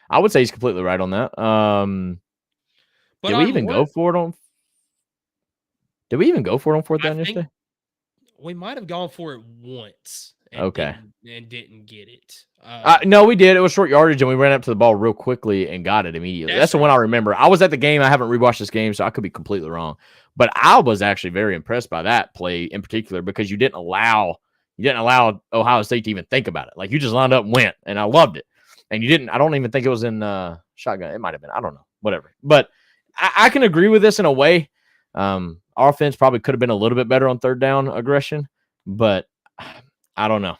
I would say he's completely right on that. But did we even go for it on 4th down yesterday? We might have gone for it once. And didn't get it. No, we did. It was short yardage, and we ran up to the ball real quickly and got it immediately. That's the one I remember. I was at the game. I haven't rewatched this game, so I could be completely wrong. But I was actually very impressed by that play in particular because you didn't allow Ohio State to even think about it. Like, you just lined up and went, and I loved it. And you didn't. I don't even think it was in shotgun. It might have been. I don't know. Whatever. But I can agree with this in a way. Our offense probably could have been a little bit better on 3rd down aggression, but I don't know.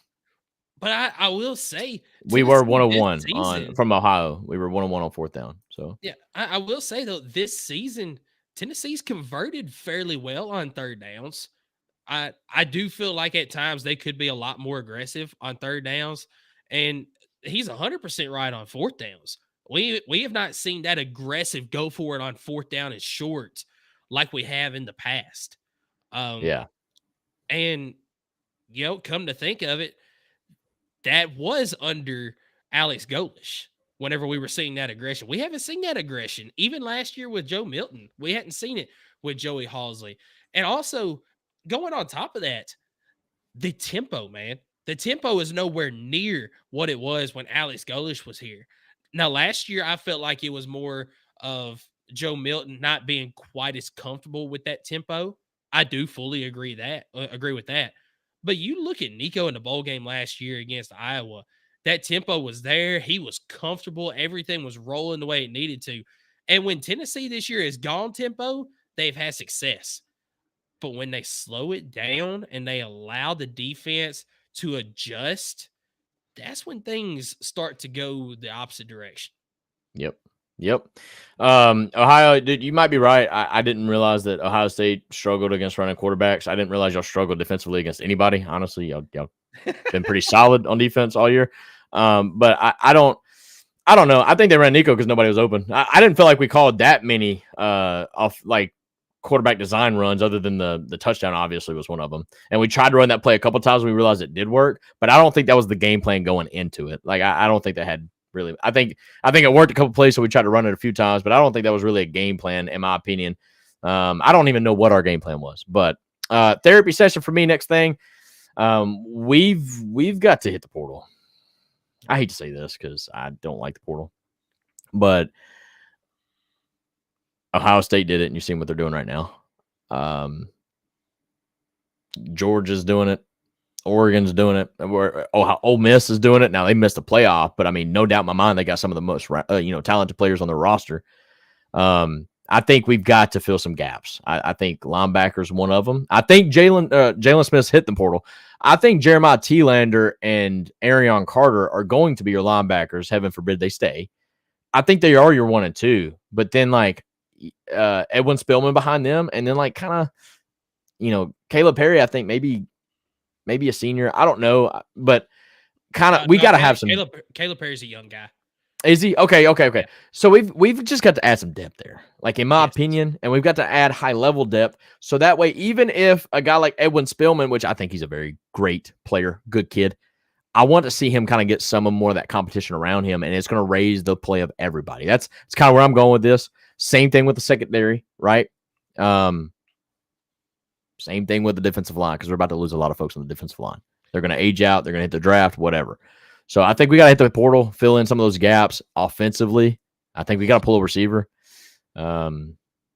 But I will say we were 101 from Ohio. We were 101 on 4th down. So yeah, I will say though, this season Tennessee's converted fairly well on 3rd downs. I do feel like at times they could be a lot more aggressive on 3rd downs, and he's 100% right on 4th downs. We have not seen that aggressive go for it on 4th down and short like we have in the past. Yeah. And, come to think of it, that was under Alex Golesh whenever we were seeing that aggression. We haven't seen that aggression. Even last year with Joe Milton, we hadn't seen it with Joey Halzle. And also, going on top of that, the tempo, man. The tempo is nowhere near what it was when Alex Golesh was here. Now, last year, I felt like it was more of Joe Milton not being quite as comfortable with that tempo. I do fully agree with that. But you look at Nico in the bowl game last year against Iowa. That tempo was there. He was comfortable. Everything was rolling the way it needed to. And when Tennessee this year has gone tempo, they've had success. But when they slow it down and they allow the defense to adjust, that's when things start to go the opposite direction. Yep. Ohio, dude, you might be right. I didn't realize that Ohio State struggled against running quarterbacks. I didn't realize y'all struggled defensively against anybody. Honestly, y'all been pretty solid on defense all year. But I don't know. I think they ran Nico because nobody was open. I didn't feel like we called that many off like quarterback design runs other than the touchdown obviously was one of them. And we tried to run that play a couple times. We realized it did work, but I don't think that was the game plan going into it. Like I don't think that had really. I think it worked a couple plays, so we tried to run it a few times, but I don't think that was really a game plan in my opinion. I don't even know what our game plan was, but therapy session for me. Next thing, we've got to hit the portal. I hate to say this because I don't like the portal, but Ohio State did it, and you're seeing what they're doing right now. Georgia's doing it. Oregon's doing it. Ole Miss is doing it. Now, they missed the playoff, but, I mean, no doubt in my mind they got some of the most talented players on their roster. I think we've got to fill some gaps. I think linebacker's one of them. I think Jalen Smith's hit the portal. I think Jeremiah Thielander and Arion Carter are going to be your linebackers. Heaven forbid they stay. I think they are your 1 and 2. But then, like, Edwin Spillman behind them, and then, like, kind of, Caleb Perry, I think maybe a senior. I don't know. But kind of we got to have some. Caleb Perry's a young guy. Is he? Okay. Yeah. So we've just got to add some depth there, like in my opinion, and we've got to add high level depth. So that way, even if a guy like Edwin Spillman, which I think he's a very great player, good kid, I want to see him kind of get some more of that competition around him, and it's going to raise the play of everybody. It's kind of where I'm going with this. Same thing with the secondary, right? Same thing with the defensive line because we're about to lose a lot of folks on the defensive line. They're going to age out. They're going to hit the draft, whatever. So I think we got to hit the portal, fill in some of those gaps offensively. I think we got to pull a receiver,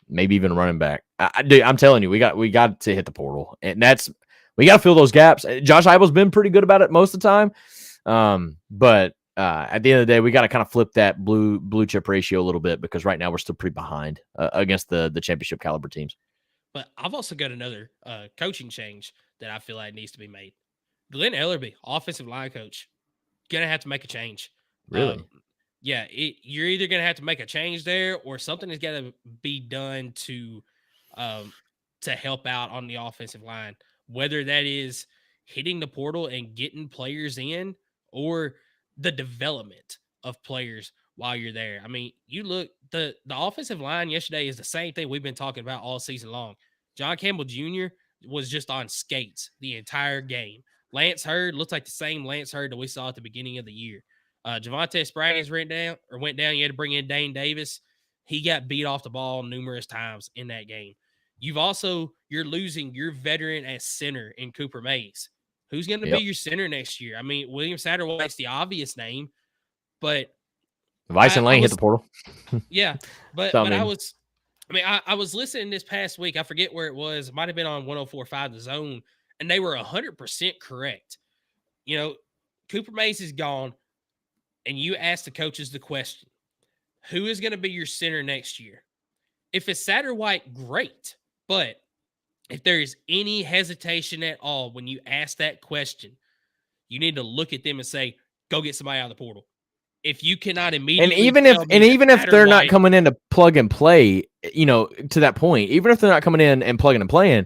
maybe even running back. I'm telling you, we got to hit the portal, and we got to fill those gaps. Josh Heupel's been pretty good about it most of the time, but at the end of the day, we got to kind of flip that blue chip ratio a little bit because right now we're still pretty behind against the championship caliber teams. But I've also got another coaching change that I feel like needs to be made. Glenn Ellerby, offensive line coach. Gonna have to make a change. Really? You're either gonna have to make a change there, or something has got to be done to help out on the offensive line. Whether that is hitting the portal and getting players in, or the development of players while you're there. I mean, you look the offensive line yesterday is the same thing we've been talking about all season long. John Campbell Jr. was just on skates the entire game. Lance Hurd looks like the same Lance Hurd that we saw at the beginning of the year. Javonte Spraggins went down. You had to bring in Dane Davis. He got beat off the ball numerous times in that game. You're losing your veteran at center in Cooper Mays. Who's going to be your center next year? I mean, William Satterwhite's the obvious name, but Vyson Lane hit the portal. Yeah, but I was listening this past week. I forget where it was. It might have been on 104.5 The Zone. And they were 100% correct. Cooper Mays is gone, and you ask the coaches the question, who is going to be your center next year? If it's Satterwhite, great. But if there is any hesitation at all when you ask that question, you need to look at them and say, go get somebody out of the portal. If you cannot immediately and even if they're not coming in to plug and play, to that point, even if they're not coming in and plugging and playing,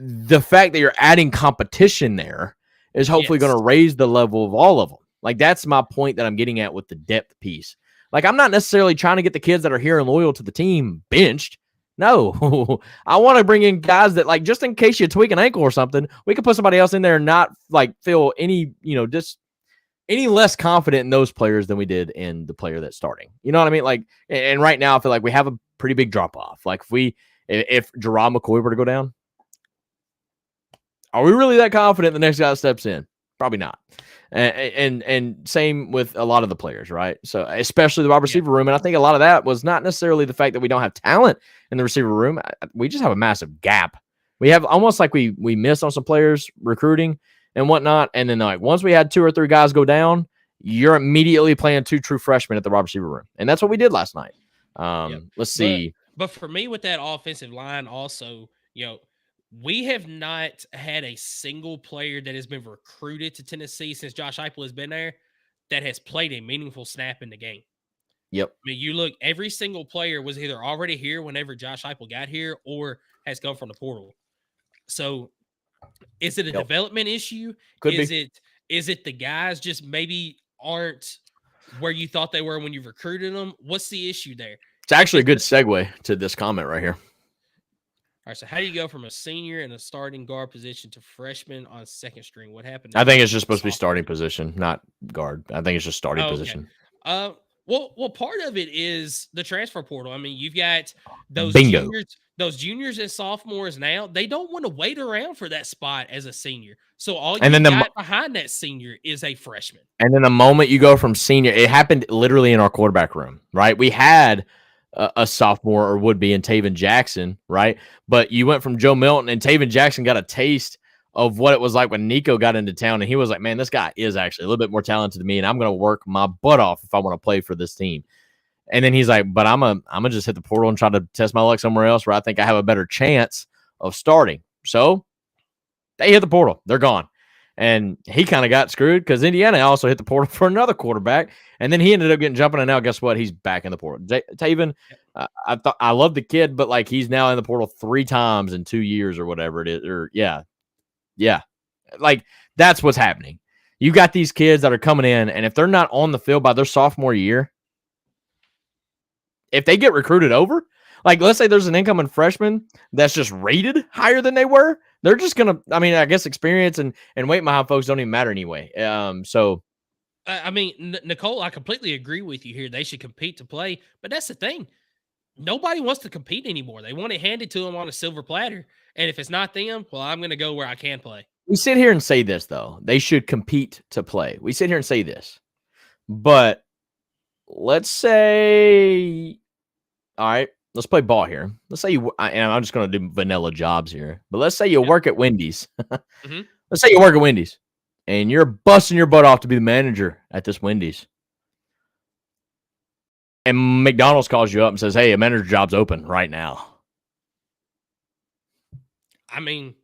the fact that you're adding competition there is hopefully going to raise the level of all of them. Like, that's my point that I'm getting at with the depth piece. Like, I'm not necessarily trying to get the kids that are here and loyal to the team benched. No, I want to bring in guys that, like, just in case you tweak an ankle or something, we can put somebody else in there and not like feel any, just any less confident in those players than we did in the player that's starting. You know what I mean? Like, and right now I feel like we have a pretty big drop off. Like, if Gerard McCoy were to go down, are we really that confident the next guy steps in? Probably not. And same with a lot of the players, right? So especially the wide receiver room. And I think a lot of that was not necessarily the fact that we don't have talent in the receiver room. We just have a massive gap We have almost like we missed on some players recruiting and whatnot. And then like once we had 2 or 3 guys go down, you're immediately playing 2 true freshmen at the wide receiver room. And that's what we did last night. Let's see. But for me with that offensive line also, we have not had a single player that has been recruited to Tennessee since Josh Heupel has been there that has played a meaningful snap in the game. Yep. I mean, you look, every single player was either already here whenever Josh Heupel got here or has come from the portal. So is it a development issue? Is it the guys just maybe aren't where you thought they were when you recruited them? What's the issue there? It's actually a good segue to this comment right here. All right, so how do you go from a senior in a starting guard position to freshman on second string? What happened? I think it's just supposed to be starting position, not guard. I think it's just starting position. Well, part of it is the transfer portal. I mean, you've got those juniors and sophomores now. They don't want to wait around for that spot as a senior. So all you got behind that senior is a freshman. And then the moment you go from senior, it happened literally in our quarterback room, right? We had a sophomore or would be in Taven Jackson, right? But you went from Joe Milton, and Taven Jackson got a taste of what it was like when Nico got into town, and he was like, man, this guy is actually a little bit more talented than me, and I'm going to work my butt off if I want to play for this team. And then he's like, but I'm gonna just hit the portal and try to test my luck somewhere else where I think I have a better chance of starting. So they hit the portal. They're gone. And he kind of got screwed because Indiana also hit the portal for another quarterback. And then he ended up getting jumping. And now guess what? He's back in the portal. Taven, I love the kid, but like he's now in the portal 3 times in 2 years or whatever it is. Or yeah. Like that's what's happening. You got these kids that are coming in, and if they're not on the field by their sophomore year, if they get recruited over, like let's say there's an incoming freshman that's just rated higher than they were, they're just going to, I mean, I guess experience and weight behind folks don't even matter anyway. So, I mean, Nicole, I completely agree with you here. They should compete to play, but that's the thing. Nobody wants to compete anymore. They want it handed to them on a silver platter. And if it's not them, well, I'm going to go where I can play. We sit here and say this, though. They should compete to play. We sit here and say this. But let's say, all right, let's play ball here. Let's say and I'm just going to do vanilla jobs here. But let's say you work at Wendy's. Mm-hmm. Let's say you work at Wendy's, and you're busting your butt off to be the manager at this Wendy's. And McDonald's calls you up and says, hey, a manager job's open right now. I mean,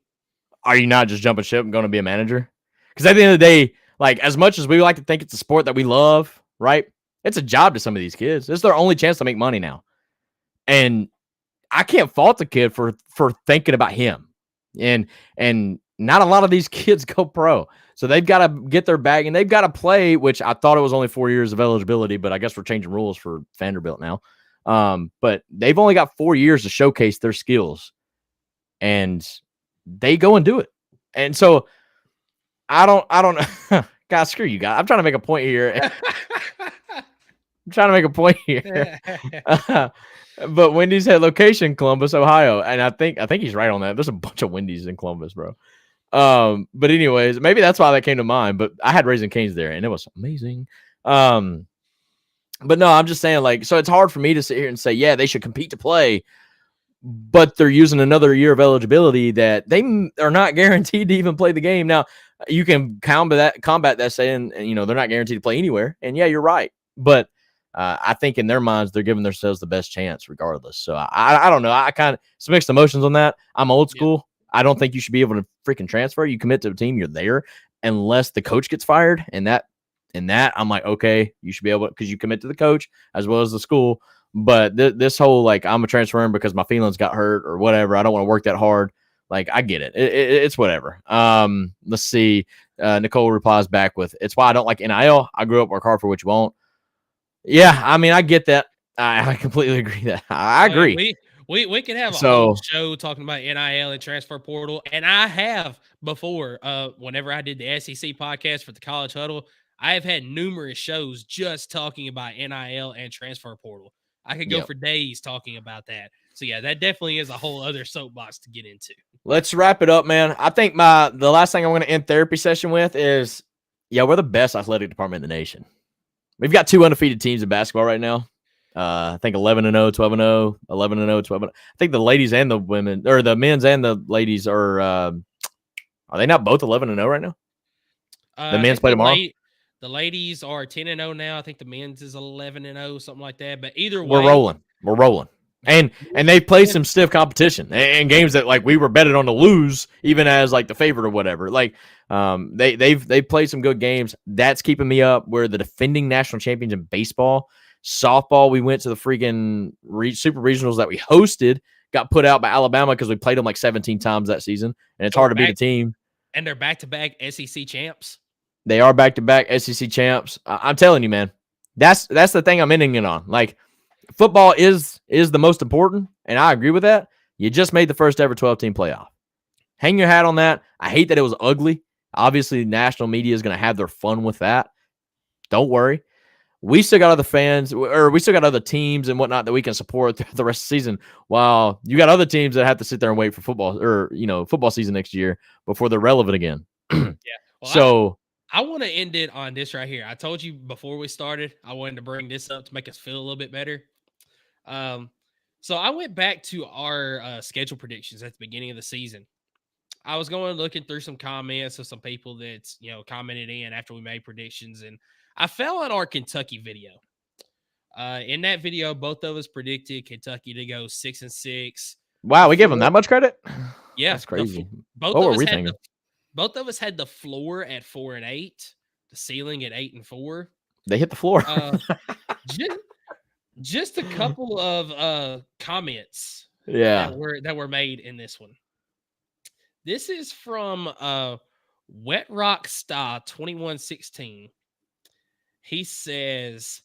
are you not just jumping ship and going to be a manager? Because at the end of the day, like as much as we like to think it's a sport that we love, right? It's a job to some of these kids. It's their only chance to make money now. And I can't fault the kid for thinking about him. And not a lot of these kids go pro. So they've got to get their bag and they've got to play, which I thought it was only 4 years of eligibility, but I guess we're changing rules for Vanderbilt now. But they've only got 4 years to showcase their skills. And they go and do it. And so I don't know. God, screw you guys. I'm trying to make a point here. But Wendy's had location Columbus, Ohio. And I think he's right on that. There's a bunch of Wendy's in Columbus, bro. But anyways, maybe that's why that came to mind. But I had Raising Cane's there and it was amazing. But no, I'm just saying, like, so it's hard for me to sit here and say, yeah, they should compete to play, but they're using another year of eligibility that they are not guaranteed to even play the game. Now, you can combat that saying, you know, they're not guaranteed to play anywhere. And yeah, you're right. But I think in their minds, they're giving themselves the best chance regardless. So I don't know. I kind of some mixed emotions on that. I'm old school. Yeah. I don't think you should be able to freaking transfer. You commit to a team, you're there unless the coach gets fired. And that I'm like, okay, you should be able to, because you commit to the coach as well as the school. But this whole, like, I'm a transferring because my feelings got hurt or whatever. I don't want to work that hard. Like, I get it. It's whatever. Let's see. Nicole replies back with, it's why I don't like NIL. I grew up work hard for what you want. Yeah, I mean, I get that. I completely agree that. I agree. We could have a whole show talking about NIL and transfer portal. And I have before, whenever I did the SEC podcast for the College Huddle, I have had numerous shows just talking about NIL and transfer portal. I could go for days talking about that. So, yeah, that definitely is a whole other soapbox to get into. Let's wrap it up, man. I think the last thing I'm going to end therapy session with is, yeah, we're the best athletic department in the nation. We've got 2 undefeated teams in basketball right now. I think 11-0, 12-0, 11-0, 12-0. I think the ladies and the women, or the men's and the ladies are they not both 11-0 right now? The men's play tomorrow. The ladies are 10-0 now. I think the men's is 11-0, something like that. But either way, we're rolling. And they've played some stiff competition and games that like we were betting on to lose, even as like the favorite or whatever. Like they've played some good games. That's keeping me up. We're the defending national champions in baseball. Softball, we went to the freaking super regionals that we hosted, got put out by Alabama because we played them like 17 times that season, and it's hard to beat a team. And they're back-to-back SEC champs. They are back-to-back SEC champs. I'm telling you, man, that's the thing I'm ending it on. Like, football is the most important, and I agree with that. You just made the first ever 12-team playoff. Hang your hat on that. I hate that it was ugly. Obviously, national media is going to have their fun with that. Don't worry. We still got other fans, or we still got other teams and whatnot that we can support throughout the rest of the season. While you got other teams that have to sit there and wait for football, or football season next year before they're relevant again. Yeah. Well, so I want to end it on this right here. I told you before we started, I wanted to bring this up to make us feel a little bit better. So I went back to our schedule predictions at the beginning of the season. I was going looking through some comments of some people that's commented in after we made predictions, and I fell on our Kentucky video. In that video, both of us predicted Kentucky to go 6-6. Wow, we give them that much credit? Yeah, that's crazy. What were we thinking? Both of us had the floor at 4-8, the ceiling at 8-4. They hit the floor. Just a couple of comments that were made in this one. This is from Wet Rock Star 2116. He says,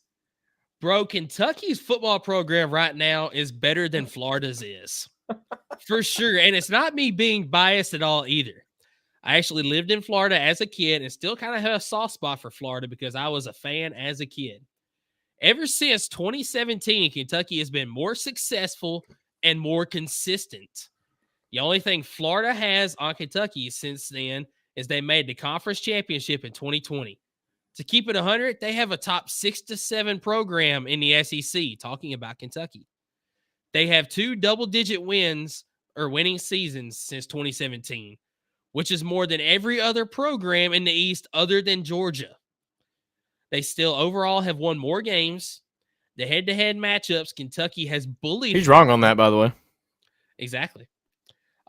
bro, Kentucky's football program right now is better than Florida's is. For sure. And it's not me being biased at all either. I actually lived in Florida as a kid and still kind of have a soft spot for Florida because I was a fan as a kid. Ever since 2017, Kentucky has been more successful and more consistent. The only thing Florida has on Kentucky since then is they made the conference championship in 2020. To keep it 100, they have a top 6 to 7 program in the SEC, talking about Kentucky. They have 2 double-digit wins or winning seasons since 2017, which is more than every other program in the East other than Georgia. They still overall have won more games. The head-to-head matchups, Kentucky has bullied. He's wrong on that, by the way. Exactly.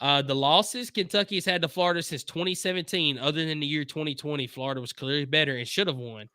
The losses Kentucky has had to Florida since 2017, other than the year 2020, Florida was clearly better and should have won.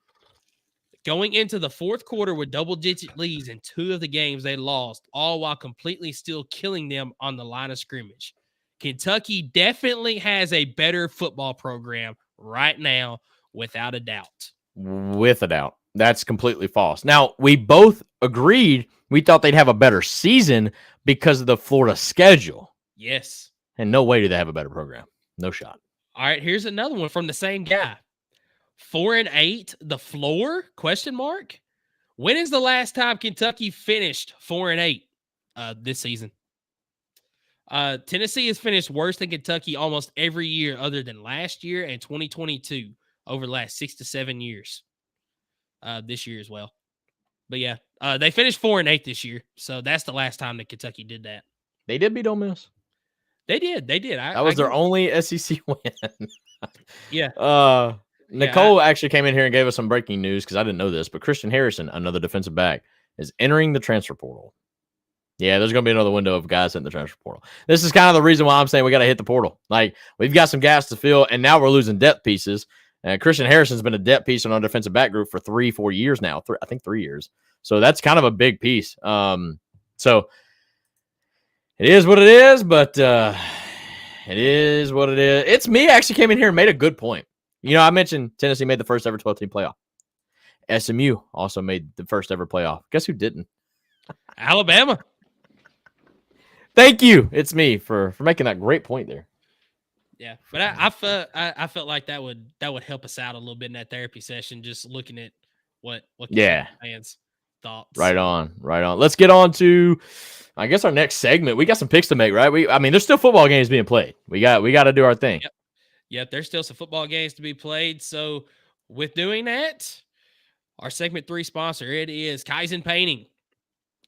Going into the fourth quarter with double-digit leads in 2 of the games they lost, all while completely still killing them on the line of scrimmage. Kentucky definitely has a better football program right now, without a doubt. With a doubt. That's completely false. Now, we both agreed we thought they'd have a better season because of the Florida schedule. Yes. And no way do they have a better program. No shot. All right, here's another one from the same guy. 4-8, the floor? Question mark. When is the last time Kentucky finished 4-8 this season? Tennessee has finished worse than Kentucky almost every year other than last year and 2022 over the last 6 to 7 years. This year as well. But yeah, they finished 4-8 this year. So that's the last time that Kentucky did that. They did beat Ole Miss. They did. That was their only SEC win. Yeah. Nicole actually came in here and gave us some breaking news because I didn't know this, but Christian Harrison, another defensive back, is entering the transfer portal. Yeah, there's going to be another window of guys in the transfer portal. This is kind of the reason why I'm saying we got to hit the portal. Like, we've got some gaps to fill, and now we're losing depth pieces. And Christian Harrison's been a depth piece in our defensive back group for 3-4 years now. I think 3 years. So that's kind of a big piece. So it is what it is, but it is what it is. It's me actually came in here and made a good point. I mentioned Tennessee made the first ever 12-team playoff. SMU also made the first ever playoff. Guess who didn't? Alabama. Thank you. It's me for making that great point there. Yeah, but I felt like that would help us out a little bit in that therapy session, just looking at what fans thoughts. Right on. Let's get on to, I guess, our next segment. We got some picks to make, right? There's still football games being played. We got to do our thing. Yep, there's still some football games to be played. So with doing that, our segment 3 sponsor, it is Kaizen Painting.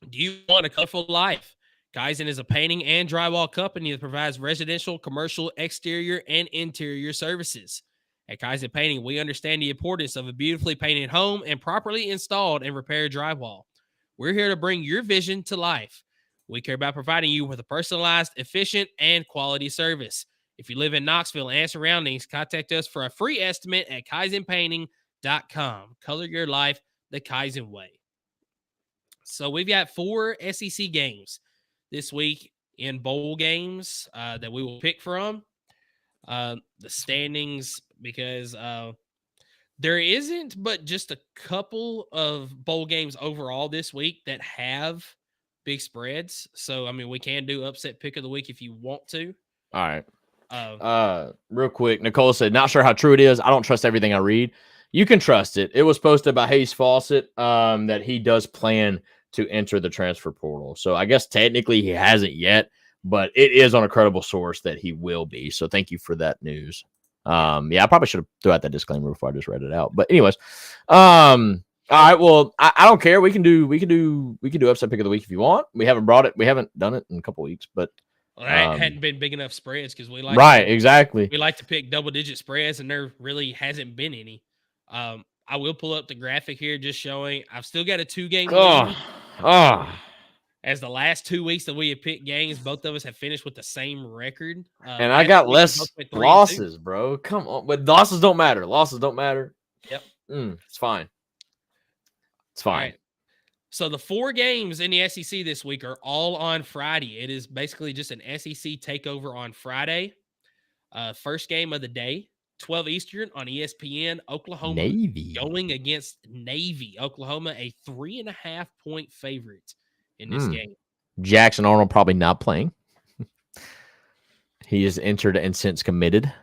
Do you want a colorful life? Kaizen is a painting and drywall company that provides residential, commercial, exterior, and interior services. At Kaizen Painting, we understand the importance of a beautifully painted home and properly installed and repaired drywall. We're here to bring your vision to life. We care about providing you with a personalized, efficient, and quality service. If you live in Knoxville and surroundings, contact us for a free estimate at kaizenpainting.com. Color your life the Kaizen way. So we've got 4 SEC games this week in bowl games that we will pick from. The standings, because there isn't but just a couple of bowl games overall this week that have big spreads. So, I mean, we can do upset pick of the week if you want to. All right. Real quick, Nicole said, not sure how true it is. I don't trust everything I read. You can trust it. It was posted by Hayes Fawcett that he does plan to enter the transfer portal. So I guess technically he hasn't yet, but it is on a credible source that he will be. So thank you for that news. Yeah, I probably should have threw out that disclaimer before I just read it out. But anyways, all right. Well, I don't care. We can do upset pick of the week if you want. We haven't done it in a couple weeks, but that hadn't been big enough spreads because we like exactly. We like to pick double-digit spreads, and there really hasn't been any. I will pull up the graphic here, just showing I've still got a 2-game lead. As the last 2 weeks that we have picked games, both of us have finished with the same record. And I got less losses, bro. Come on, but losses don't matter. Yep, it's fine. It's fine. Right. So the 4 games in the SEC this week are all on Friday. It is basically just an SEC takeover on Friday. First game of the day, 12 Eastern on ESPN. Oklahoma Navy going against Navy. Oklahoma, a 3.5-point favorite in this game. Jackson Arnold probably not playing. He is entered and since committed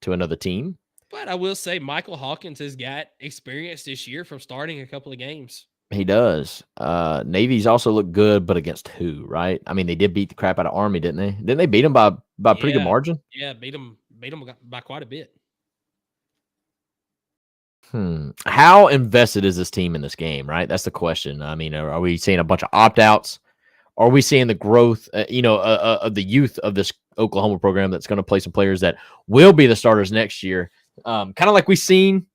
to another team. But I will say Michael Hawkins has got experience this year from starting a couple of games. He does. Navy's also looked good, but against who, right? I mean, they did beat the crap out of Army, didn't they? Didn't they beat them by a pretty good margin? Yeah, beat them by quite a bit. How invested is this team in this game, right? That's the question. I mean, are we seeing a bunch of opt-outs? Are we seeing the growth, of the youth of this Oklahoma program that's going to play some players that will be the starters next year? Kind of like we seen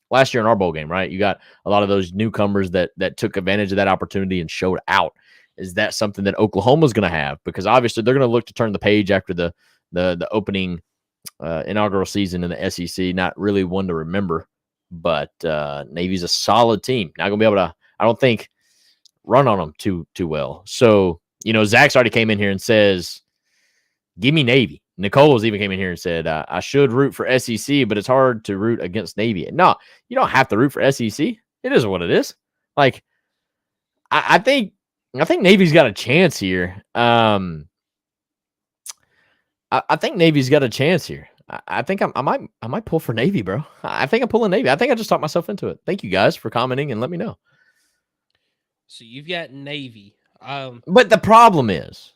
last year in our bowl game, right? You got a lot of those newcomers that took advantage of that opportunity and showed out. Is that something that Oklahoma's going to have? Because obviously they're going to look to turn the page after the opening inaugural season in the SEC. Not really one to remember, but Navy's a solid team. Not going to be able to, I don't think, run on them too well. So, Zach's already came in here and says, give me Navy. Nicole's even came in here and said, I should root for SEC, but it's hard to root against Navy. No, you don't have to root for SEC. It is what it is. Like, I think Navy's got a chance here. I think Navy's got a chance here. I think I might pull for Navy, bro. I think I'm pulling Navy. I think I just talked myself into it. Thank you guys for commenting and let me know. So you've got Navy. But the problem is,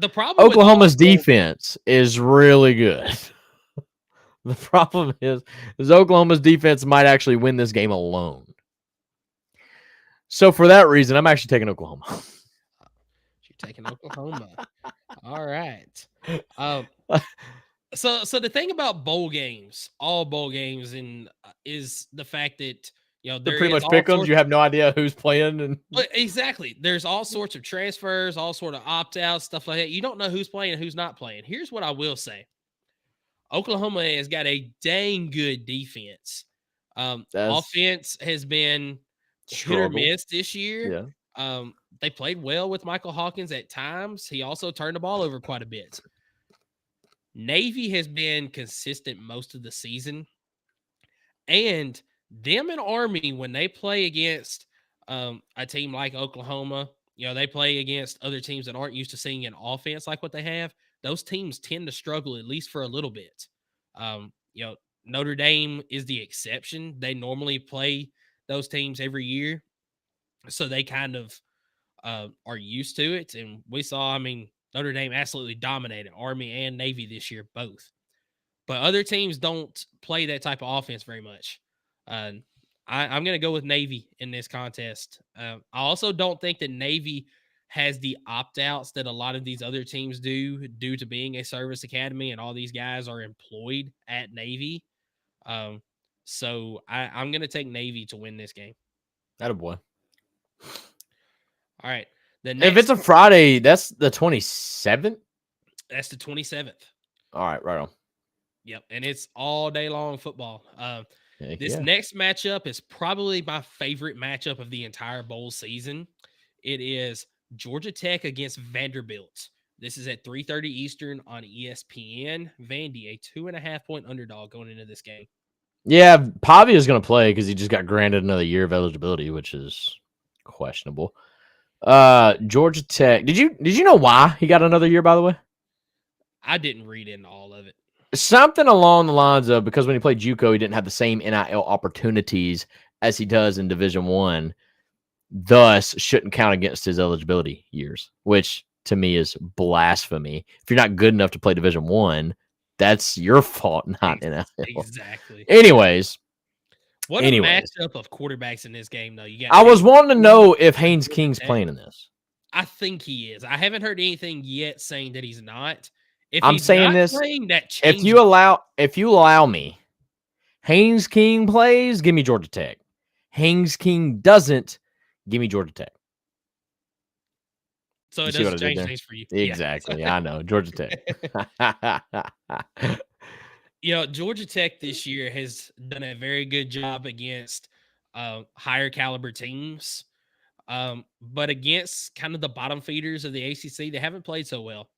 Oklahoma's defense is really good. The problem is Oklahoma's defense might actually win this game alone. So for that reason, I'm actually taking Oklahoma. You're taking Oklahoma. All right. So the thing about bowl games, all bowl games, is the fact that they're pretty much pick'ems. You have no idea who's playing, exactly. There's all sorts of transfers, all sort of opt-outs, stuff like that. You don't know who's playing and who's not playing. Here's what I will say: Oklahoma has got a dang good defense. Offense has been hit or miss this year. Yeah. They played well with Michael Hawkins at times. He also turned the ball over quite a bit. Navy has been consistent most of the season, and them and Army, when they play against a team like Oklahoma, they play against other teams that aren't used to seeing an offense like what they have. Those teams tend to struggle at least for a little bit. Notre Dame is the exception. They normally play those teams every year, so they kind of are used to it. And we saw, Notre Dame absolutely dominated Army and Navy this year, both. But other teams don't play that type of offense very much. I'm going to go with Navy in this contest. I also don't think that Navy has the opt-outs that a lot of these other teams do due to being a service academy, and all these guys are employed at Navy. So I'm going to take Navy to win this game. Attaboy. All right. If it's a Friday, that's the 27th? That's the 27th. All right, right on. Yep, and it's all day long football. This Yeah. next matchup is probably my favorite matchup of the entire bowl season. It is Georgia Tech against Vanderbilt. This is at 3:30 Eastern on ESPN. Vandy, a 2.5-point underdog going into this game. Yeah, Pavia is going to play because he just got granted another year of eligibility, which is questionable. Georgia Tech. Did you know why he got another year, by the way? I didn't read into all of it. Something along the lines of, because when he played JUCO, he didn't have the same NIL opportunities as he does in Division I, thus shouldn't count against his eligibility years, which to me is blasphemy. If you're not good enough to play Division I, that's your fault, not NIL. Exactly. Anyways. What a matchup of quarterbacks in this game, though. I was wanting to know if Haynes King's playing in this. I think he is. I haven't heard anything yet saying that he's not. If I'm he's saying not this. playing, that If you allow me, Haynes King plays, give me Georgia Tech. Haynes King doesn't, give me Georgia Tech. So it doesn't change things for you. Exactly. Yeah. I know. Georgia Tech. Georgia Tech this year has done a very good job against higher caliber teams. But against kind of the bottom feeders of the ACC, they haven't played so well.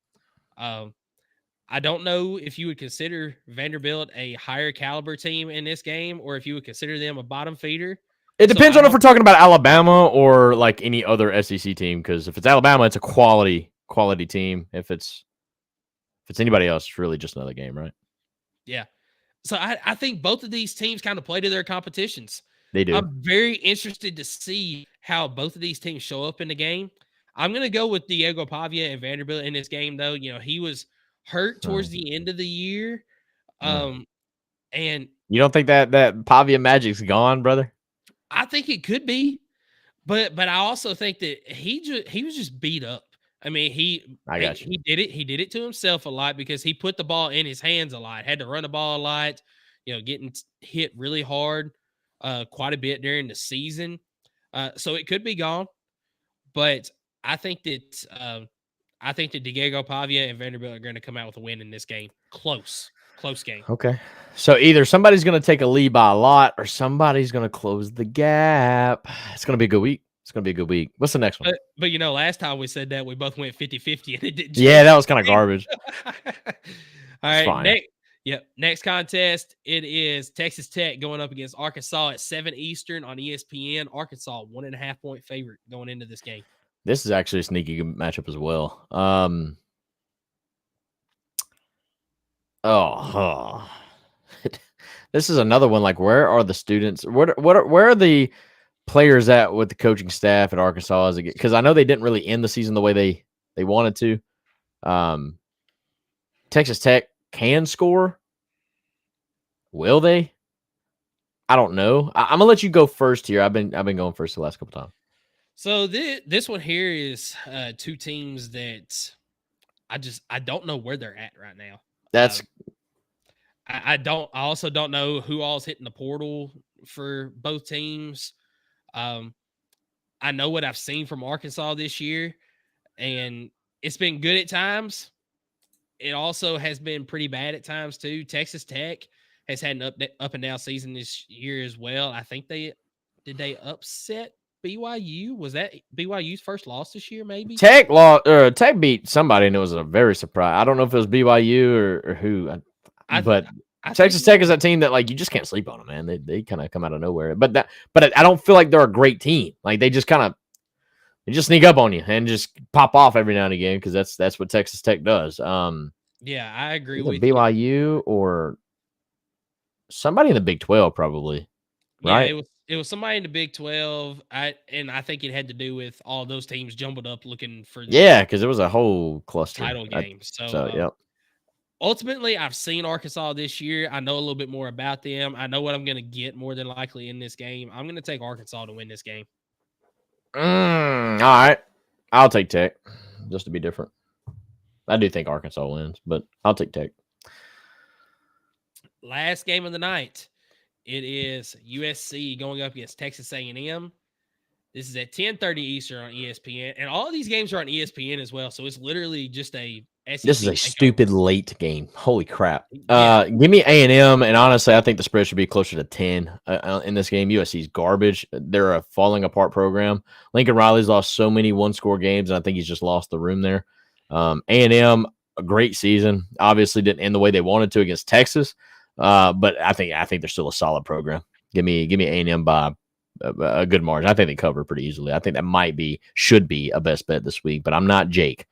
I don't know if you would consider Vanderbilt a higher caliber team in this game, or if you would consider them a bottom feeder. It depends on if we're talking about Alabama or like any other SEC team. Because if it's Alabama, it's a quality team. If it's anybody else, it's really just another game, right? Yeah. So I think both of these teams kind of play to their competitions. They do. I'm very interested to see how both of these teams show up in the game. I'm going to go with Diego Pavia and Vanderbilt in this game, though. He was hurt towards the end of the year. And you don't think that Pavia magic's gone, brother? I think it could be, but I also think that he was just beat up. I mean, he did it to himself a lot because he put the ball in his hands a lot, had to run the ball a lot, getting hit really hard quite a bit during the season. So it could be gone, but I think that Diego Pavia and Vanderbilt are going to come out with a win in this game. Close game. Okay. So either somebody's going to take a lead by a lot or somebody's going to close the gap. It's going to be a good week. What's the next one? But last time we said that, we both went 50-50 and it didn't. Yeah, that was kind of garbage. All right. Next contest, it is Texas Tech going up against Arkansas at 7 Eastern on ESPN. Arkansas, 1.5-point favorite going into this game. This is actually a sneaky matchup as well. This is another one. Like, where are the students? Where are the players at with the coaching staff at Arkansas? Because I know they didn't really end the season the way they wanted to. Texas Tech can score. Will they? I don't know. I'm gonna let you go first here. I've been going first the last couple times. So this one here is two teams that I don't know where they're at right now. That's I also don't know who all's hitting the portal for both teams. I know what I've seen from Arkansas this year, and it's been good at times. It also has been pretty bad at times too. Texas Tech has had an up and down season this year as well. I think they upset BYU. Was that BYU's first loss this year? Maybe Tech beat somebody, and it was a very surprise. I don't know if it was BYU or who, but Texas Tech is a team that like you just can't sleep on them, man. They kind of come out of nowhere. But I don't feel like they're a great team. Like they just sneak up on you and just pop off every now and again because that's what Texas Tech does. Yeah, I agree with BYU or somebody in the Big 12 probably. Right? Yeah, it was somebody in the Big 12. I think it had to do with all those teams jumbled up looking for because it was a whole cluster title game. So yep. ultimately, I've seen Arkansas this year. I know a little bit more about them. I know what I'm going to get more than likely in this game. I'm going to take Arkansas to win this game. All right. I'll take Tech just to be different. I do think Arkansas wins, but I'll take Tech. Last game of the night. It is USC going up against Texas A&M. This is at 10:30 Eastern on ESPN. And all of these games are on ESPN as well. So it's literally just a SEC This is a takeover. stupid late game. Holy crap. Yeah. Give me A&M, and honestly, I think the spread should be closer to 10 in this game. USC's garbage. They're a falling apart program. Lincoln Riley's lost so many one-score games, and I think he's just lost the room there. A&M, a great season. Obviously didn't end the way they wanted to against Texas, but I think they're still a solid program. Give me A&M by a good margin. I think they cover pretty easily. I think that should be a best bet this week, but I'm not Jake,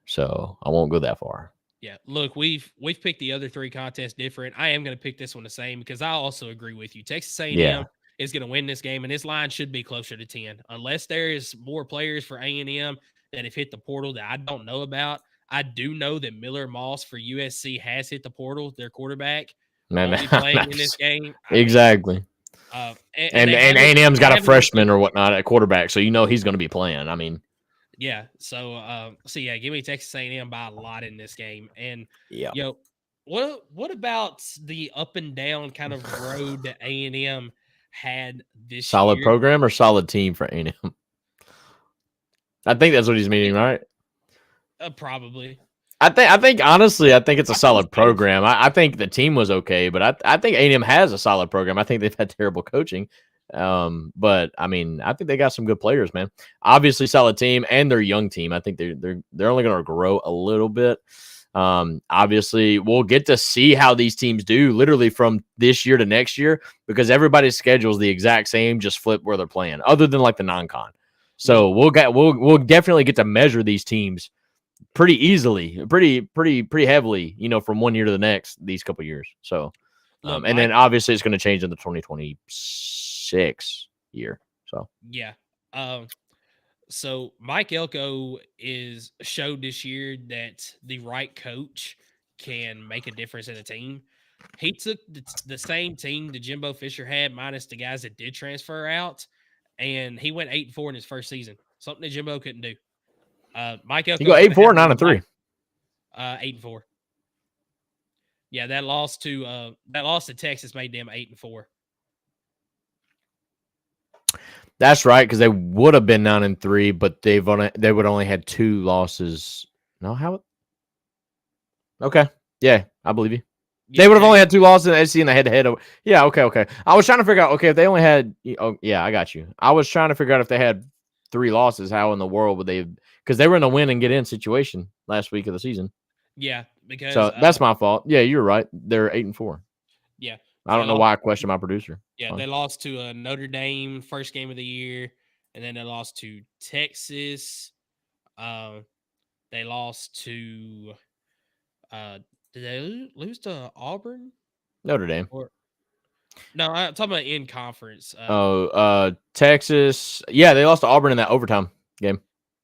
so I won't go that far. Yeah, look, we've picked the other three contests different. I am going to pick this one the same because I also agree with you. Texas A&M is going to win this game, and this line should be closer to 10. Unless there is more players for A&M that have hit the portal that I don't know about. I do know that Miller Moss for USC has hit the portal, their quarterback. Won't be playing in this game. Exactly. And A&M's got a freshman or whatnot at quarterback, so he's going to be playing. I mean, yeah. So give me Texas A&M by a lot in this game. And what about the up and down kind of road that A&M had this solid year? program or solid team for A&M? I think that's what he's meaning, right? Probably. I think honestly, it's a solid program. I think the team was okay, but I think A&M has a solid program. I think they've had terrible coaching. But I mean, I think they got some good players, man. Obviously, solid team, and their young team. I think they're only going to grow a little bit. Obviously, we'll get to see how these teams do literally from this year to next year because everybody's schedule is the exact same, just flip where they're playing, other than like the non-con. So we'll definitely get to measure these teams pretty easily, pretty heavily, from one year to the next these couple of years. So, then obviously it's going to change in the 2026 year. So yeah. So Mike Elko showed this year that the right coach can make a difference in a team. He took the same team that Jimbo Fisher had, minus the guys that did transfer out, and he went 8-4 in his first season. Something that Jimbo couldn't do. Mike Elko. You go 8-4, 9-3. 8-4. Yeah, that loss to Texas made them 8-4. That's right, because they would have been 9-3, but they would only had 2 losses. No, how? Okay, yeah, I believe you. Yeah, they would have only had 2 losses in the SEC and they head-to-head. Yeah, okay. I was trying to figure out. Okay, if they only had, I got you. I was trying to figure out if they had 3 losses, how in the world would they? Because they were in a win and get in situation last week of the season. Yeah, because that's my fault. Yeah, you're right. They're 8-4. Yeah. I don't know why I questioned my producer. Yeah, they lost to Notre Dame first game of the year, and then they lost to Texas. They lost to did they lose to Auburn? Notre Dame. No, I'm talking about in conference. Texas. Yeah, they lost to Auburn in that overtime game.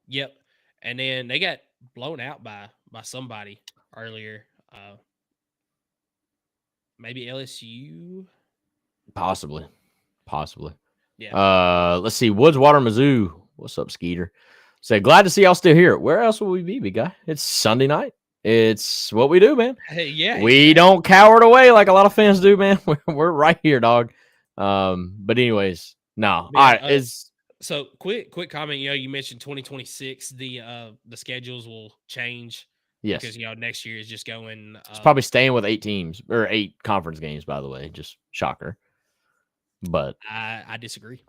Yep. And then they got blown out by somebody earlier. Maybe LSU. Possibly. Yeah. Let's see. Woodswater, Mizzou. What's up, Skeeter? Say, glad to see y'all still here. Where else will we be, big guy? It's Sunday night. It's what we do, man. Hey, yeah. We don't cower it away like a lot of fans do, man. We're right here, dog. But anyways, no. Man, all right. So quick comment. You mentioned 2026. The schedules will change. Yes. Because next year is just going. It's probably staying with 8 teams or 8 conference games. By the way, just shocker. But I disagree.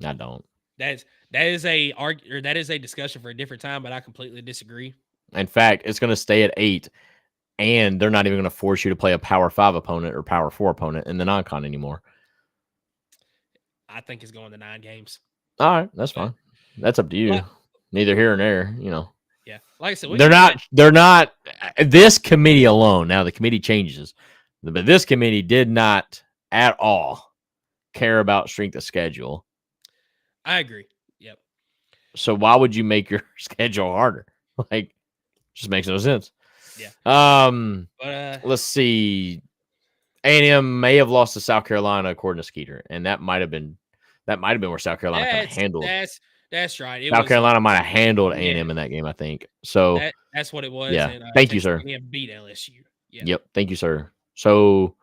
I don't. That is a discussion for a different time. But I completely disagree. In fact, it's going to stay at 8, and they're not even going to force you to play a Power 5 opponent or Power 4 opponent in the non-con anymore. I think it's going to 9 games. All right, that's fine. That's up to you. Neither here nor there, Yeah, like I said, they're not. This committee alone. Now the committee changes, but this committee did not at all care about strength of schedule. I agree. Yep. So why would you make your schedule harder? Just makes no sense. But Let's see. A&M may have lost to South Carolina according to Skeeter, and that might have been where South Carolina kind of handled. That's right. It South was Carolina might have handled yeah. A&M in that game, I think. So that's what it was. yeah, And, thank you, sir. A&M beat LSU. Yeah. Yep, thank you, sir. So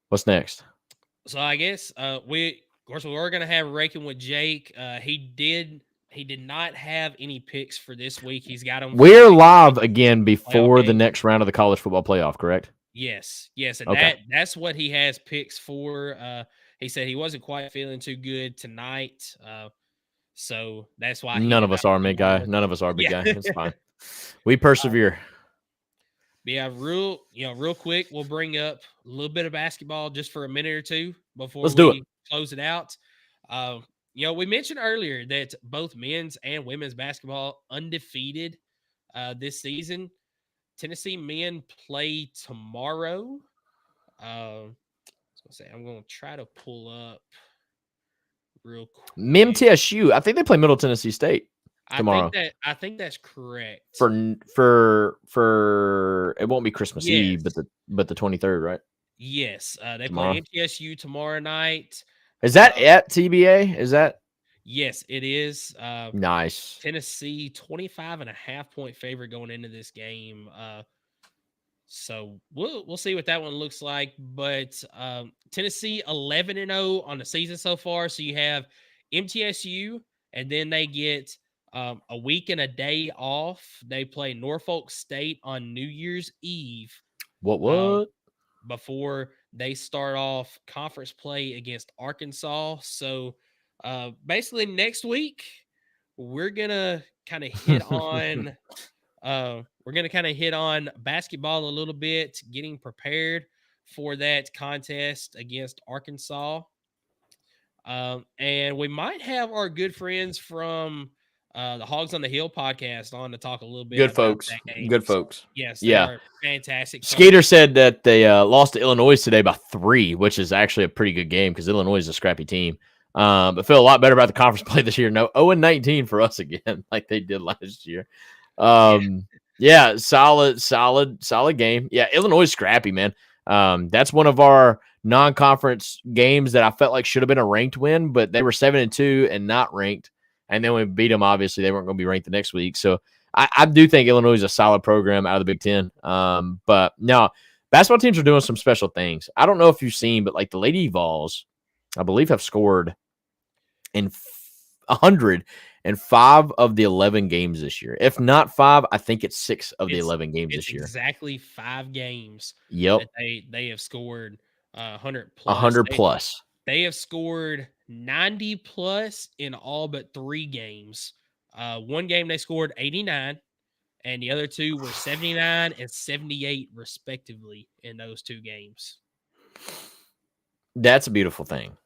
what's next? So I guess we were gonna have Rakin with Jake. He did not have any picks for this week. He's got them. We're live again before the next round of the college football playoff, correct? Yes, and Okay. that's what he has picks for. He said he wasn't quite feeling too good tonight, so that's why none of us are, big guy. None of us are, big guy. It's fine. We persevere. Yeah, real quick, we'll bring up a little bit of basketball just for a minute or two before we close it out. We mentioned earlier that both men's and women's basketball undefeated this season. Tennessee men play tomorrow. I'm going to try to pull up real quick. MTSU. I think they play Middle Tennessee State tomorrow. I think that's correct. For it won't be Christmas Eve, but the 23rd, right? Yes, they play MTSU tomorrow night. Is that at TBA? Is that? Yes, it is. Nice. Tennessee 25.5 point favorite going into this game. So we'll see what that one looks like. But Tennessee 11-0 on the season so far. So you have MTSU, and then they get a week and a day off. They play Norfolk State on New Year's Eve. What? Before they start off conference play against Arkansas. So basically next week we're gonna kind of hit on basketball a little bit, getting prepared for that contest against Arkansas. And we might have our good friends from the Hogs on the Hill podcast on to talk a little bit. Good folks. Yes, they are fantastic. Skeeter said that they lost to Illinois today by 3, which is actually a pretty good game because Illinois is a scrappy team. But feel a lot better about the conference play this year. No, 0-19 for us again, like they did last year. Yeah, solid game. Yeah, Illinois is scrappy, man. That's one of our non-conference games that I felt like should have been a ranked win, but they were 7-2 and not ranked. And then we beat them. Obviously, they weren't going to be ranked the next week. So I do think Illinois is a solid program out of the Big Ten. But no, basketball teams are doing some special things. I don't know if you've seen, but like the Lady Vols, I believe, have scored in 105 of the 11 games this year. If not 5, I think it's 6 of the 11 games this year. Exactly 5 games. Yep. That they have scored 100 plus. 100 plus. They have scored 90 plus in all but 3 games. One game they scored 89, and the other 2 were 79 and 78 respectively in those 2 games. That's a beautiful thing.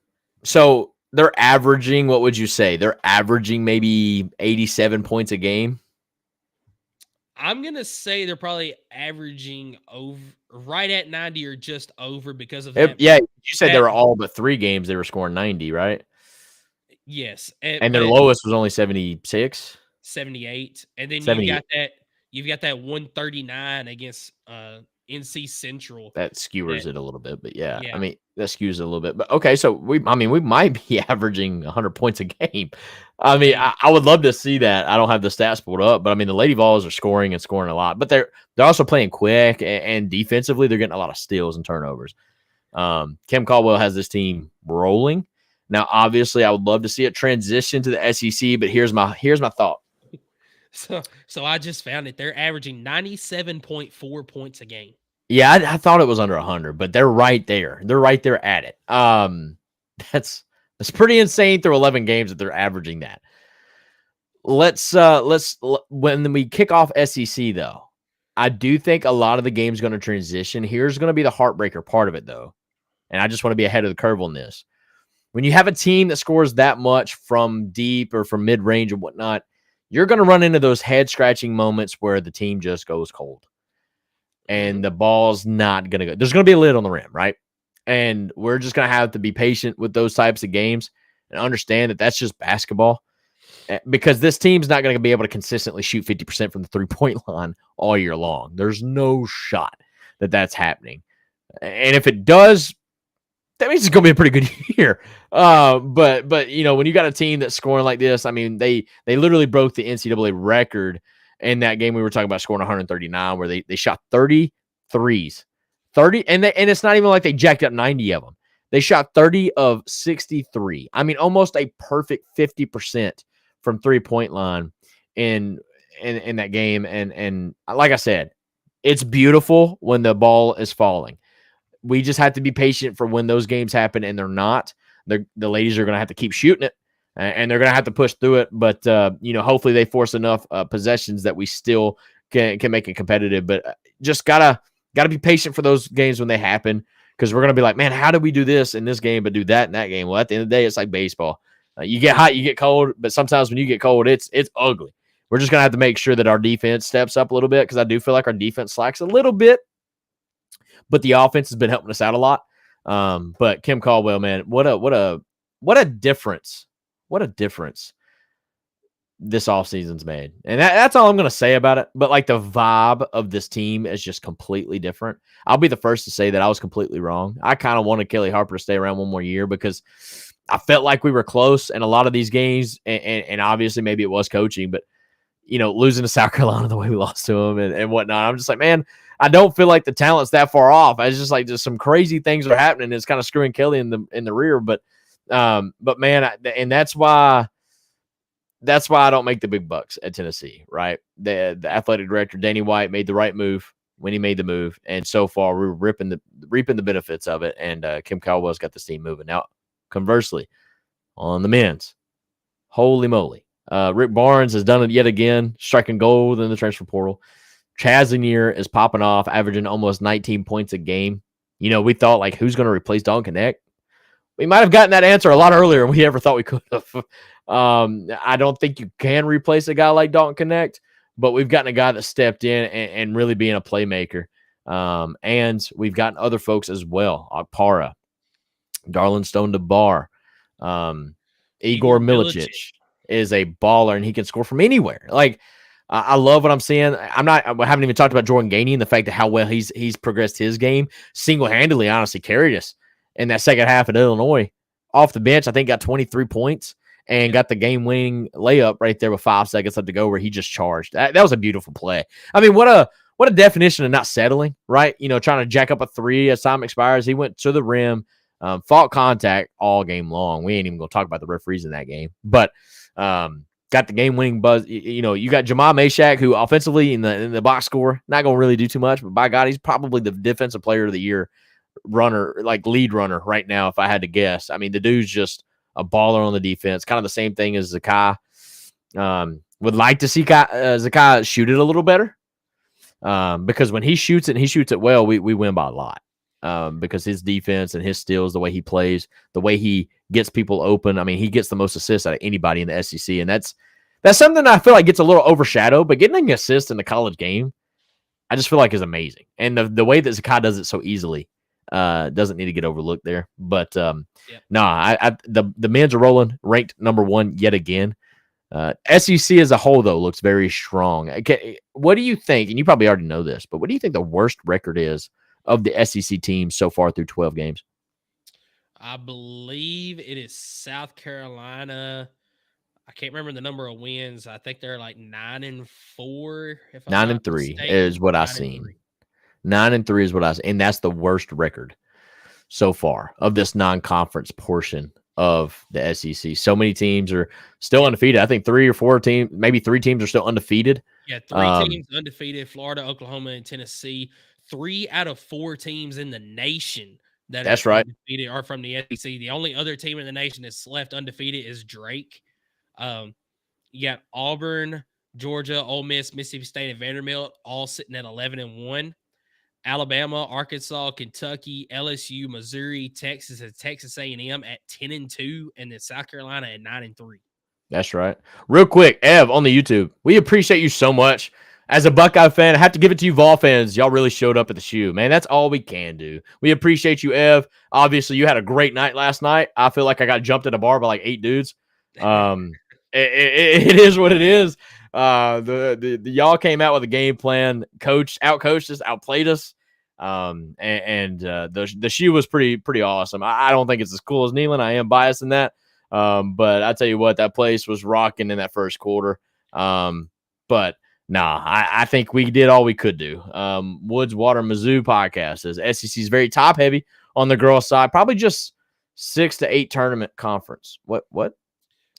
So they're averaging, what would you say? They're averaging maybe 87 points a game. I'm going to say they're probably averaging over right at 90 or just over because of that. Yeah, you said there were all but 3 games they were scoring 90, right? Yes. And their lowest was only 76? 78. And then 78. you've got that 139 against NC Central. That skewers it a little bit, but yeah. I mean, that skews it a little bit. But okay, so we might be averaging 100 points a game. I mean, I would love to see that. I don't have the stats pulled up, but I mean, the Lady Vols are scoring a lot, but they're also playing quick and defensively. They're getting a lot of steals and turnovers. Kim Caldwell has this team rolling. Now, obviously, I would love to see it transition to the SEC, but here's my thought. So I just found it. They're averaging 97.4 points a game. Yeah, I thought it was under 100, but they're right there. They're right there at it. That's pretty insane through 11 games that they're averaging that. Let's when we kick off SEC though, I do think a lot of the game's going to transition. Here's going to be the heartbreaker part of it though, and I just want to be ahead of the curve on this. When you have a team that scores that much from deep or from mid range and whatnot, you're going to run into those head scratching moments where the team just goes cold. And the ball's not going to go. There's going to be a lid on the rim, right? And we're just going to have to be patient with those types of games and understand that that's just basketball. because this team's not going to be able to consistently shoot 50% from the 3-point line all year long. There's no shot that that's happening. And if it does, that means it's going to be a pretty good year. But when you got a team that's scoring like this, I mean, they literally broke the NCAA record in that game we were talking about, scoring 139, where they shot 30 threes. 30, and it's not even like they jacked up 90 of them. They shot 30 of 63. I mean, almost a perfect 50% from 3-point line in that game. And like I said, it's beautiful when the ball is falling. We just have to be patient for when those games happen, and they're not. The ladies are going to have to keep shooting it, and they're going to have to push through it. But hopefully they force enough possessions that we still can make it competitive. But just gotta be patient for those games when they happen, because we're going to be like, man, how did we do this in this game but do that in that game? Well, at the end of the day, it's like baseball. You get hot, you get cold, but sometimes when you get cold, it's ugly. We're just going to have to make sure that our defense steps up a little bit, because I do feel like our defense slacks a little bit, but the offense has been helping us out a lot. But Kim Caldwell, man, what a difference. What a difference this offseason's made. And that's all I'm going to say about it. But like, the vibe of this team is just completely different. I'll be the first to say that I was completely wrong. I kind of wanted Kelly Harper to stay around one more year, because I felt like we were close in a lot of these games. And obviously maybe it was coaching, but losing to South Carolina the way we lost to them and whatnot, I'm just like, man, I don't feel like the talent's that far off. It's just like just some crazy things are happening. It's kind of screwing Kelly in the rear. But man, and that's why I don't make the big bucks at Tennessee, right? The athletic director, Danny White, made the right move when he made the move. And so far, we're reaping the benefits of it. And Kim Caldwell's got this team moving. Now, conversely, on the men's, holy moly. Rick Barnes has done it yet again, striking gold in the transfer portal. Chazanier is popping off, averaging almost 19 points a game. We thought, like, who's going to replace Don Connect? We might have gotten that answer a lot earlier than we ever thought we could have. I don't think you can replace a guy like Dalton Connect, but we've gotten a guy that stepped in and really being a playmaker. And we've gotten other folks as well. Para, Darlin Stone DeBar, Igor Milicic is a baller, and he can score from anywhere. Like, I love what I'm seeing. I haven't even talked about Jordan Gainey and the fact that how well he's progressed his game. Single-handedly, honestly, carried us in that second half at Illinois. Off the bench, I think got 23 points and got the game-winning layup right there with 5 seconds left to go, where he just charged. That was a beautiful play. I mean, what a definition of not settling, right? Trying to jack up a three as time expires. He went to the rim, fought contact all game long. We ain't even going to talk about the referees in that game, but got the game-winning buzz. You got Jamal Meshack, who offensively in the box score, not going to really do too much, but by God, he's probably the defensive player of the year lead runner right now, if I had to guess. I mean, the dude's just a baller on the defense, kind of the same thing as Zakai. Would like to see Zakai shoot it a little better, because when he shoots it and he shoots it well, we win by a lot, because his defense and his steals, the way he plays, the way he gets people open. I mean, he gets the most assists out of anybody in the SEC, and that's something I feel like gets a little overshadowed, but getting an assist in the college game, I just feel like is amazing. And the way that Zakai does it so easily doesn't need to get overlooked there. But the men's are rolling, ranked number 1 yet again. SEC as a whole, though, looks very strong. Okay, what do you think? And you probably already know this, but what do you think the worst record is of the SEC teams so far through 12 games? I believe it is South Carolina. I can't remember the number of wins. I think they're like 9-4. 9-3 is what I've seen. 9-3 is what I see, and that's the worst record so far of this non-conference portion of the SEC. So many teams are still undefeated. I think 3 or 4 teams, maybe 3 teams are still undefeated. Yeah, 3 teams undefeated: Florida, Oklahoma, and Tennessee. 3 out of 4 teams in the nation that's right undefeated are from the SEC. The only other team in the nation that's left undefeated is Drake. You got Auburn, Georgia, Ole Miss, Mississippi State, and Vanderbilt all sitting at 11-1. Alabama, Arkansas, Kentucky, LSU, Missouri, Texas, and Texas A&M at 10-2, and then South Carolina at 9-3. That's right. Real quick, Ev on the YouTube, we appreciate you so much. As a Buckeye fan, I have to give it to you, Vol fans. Y'all really showed up at the shoe, man. That's all we can do. We appreciate you, Ev. Obviously, you had a great night last night. I feel like I got jumped at a bar by like 8 dudes. it is what it is. The y'all came out with a game plan, outcoached us, outplayed us. The shoe was pretty awesome. I don't think it's as cool as Neyland. I am biased in that. But I tell you what, that place was rocking in that first quarter. But nah, I think we did all we could do. Woods Water Mizzou podcast says SEC is very top heavy on the girls' side, probably just 6 to 8 tournament conference. What?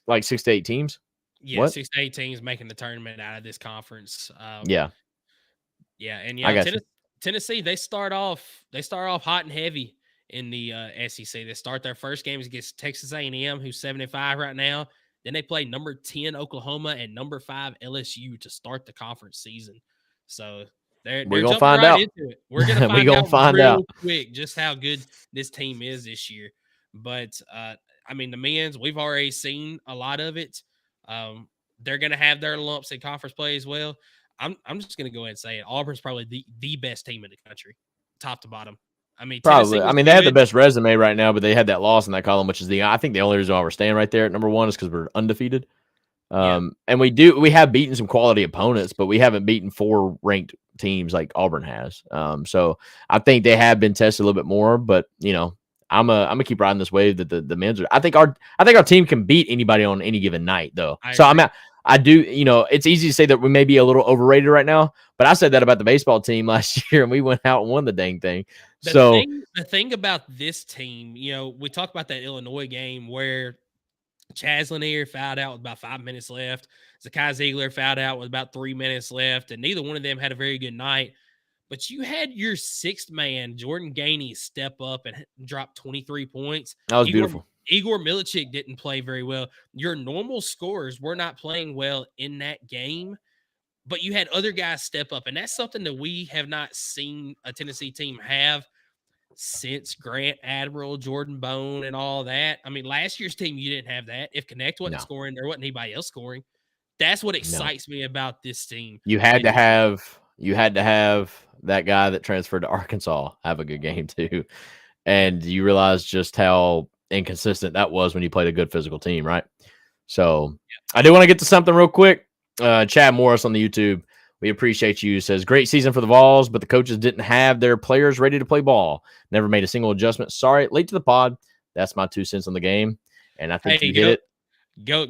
Like 6 to 8 teams? Yeah, what? 6 to 8 teams making the tournament out of this conference. Yeah. And I got you. Tennessee, they start off hot and heavy in the SEC. They start their first games against Texas A&M, who's 7-5 right now. Then they play number 10 Oklahoma and number 5 LSU to start the conference season. So they're gonna find out. Into it. We're gonna find out quick just how good this team is this year. But I mean, the men's, we've already seen a lot of it. They're gonna have their lumps in conference play as well. I'm just gonna go ahead and say it. Auburn's probably the best team in the country, top to bottom. I mean, probably. I mean, they have the best resume right now, but they had that loss in that column, which is I think the only reason why we're staying right there at number 1 is because we're undefeated. And we have beaten some quality opponents, but we haven't beaten 4 ranked teams like Auburn has. So I think they have been tested a little bit more, but I'm gonna keep riding this wave that the men's are. I think our team can beat anybody on any given night, though. I do. It's easy to say that we may be a little overrated right now, but I said that about the baseball team last year, and we went out and won the dang thing. The thing about this team, we talk about that Illinois game where Chaz Lanier fouled out with about 5 minutes left. Zakai Ziegler fouled out with about 3 minutes left, and neither one of them had a very good night. But you had your 6th man, Jordan Gainey, step up and drop 23 points. That was beautiful. Igor Milicic didn't play very well. Your normal scorers were not playing well in that game, but you had other guys step up, and that's something that we have not seen a Tennessee team have since Grant Admiral, Jordan Bone, and all that. I mean, last year's team, you didn't have that. If Connect wasn't scoring, there wasn't anybody else scoring. That's what excites me about this team. You had to have that guy that transferred to Arkansas have a good game too, and you realize just how inconsistent that was when you played a good physical team, right? So I do want to get to something real quick. Chad Morris on the YouTube, we appreciate you, says great season for the Vols, but the coaches didn't have their players ready to play ball. Never made a single adjustment. Sorry, late to the pod. That's my 2 cents on the game, and I think you hit it. Go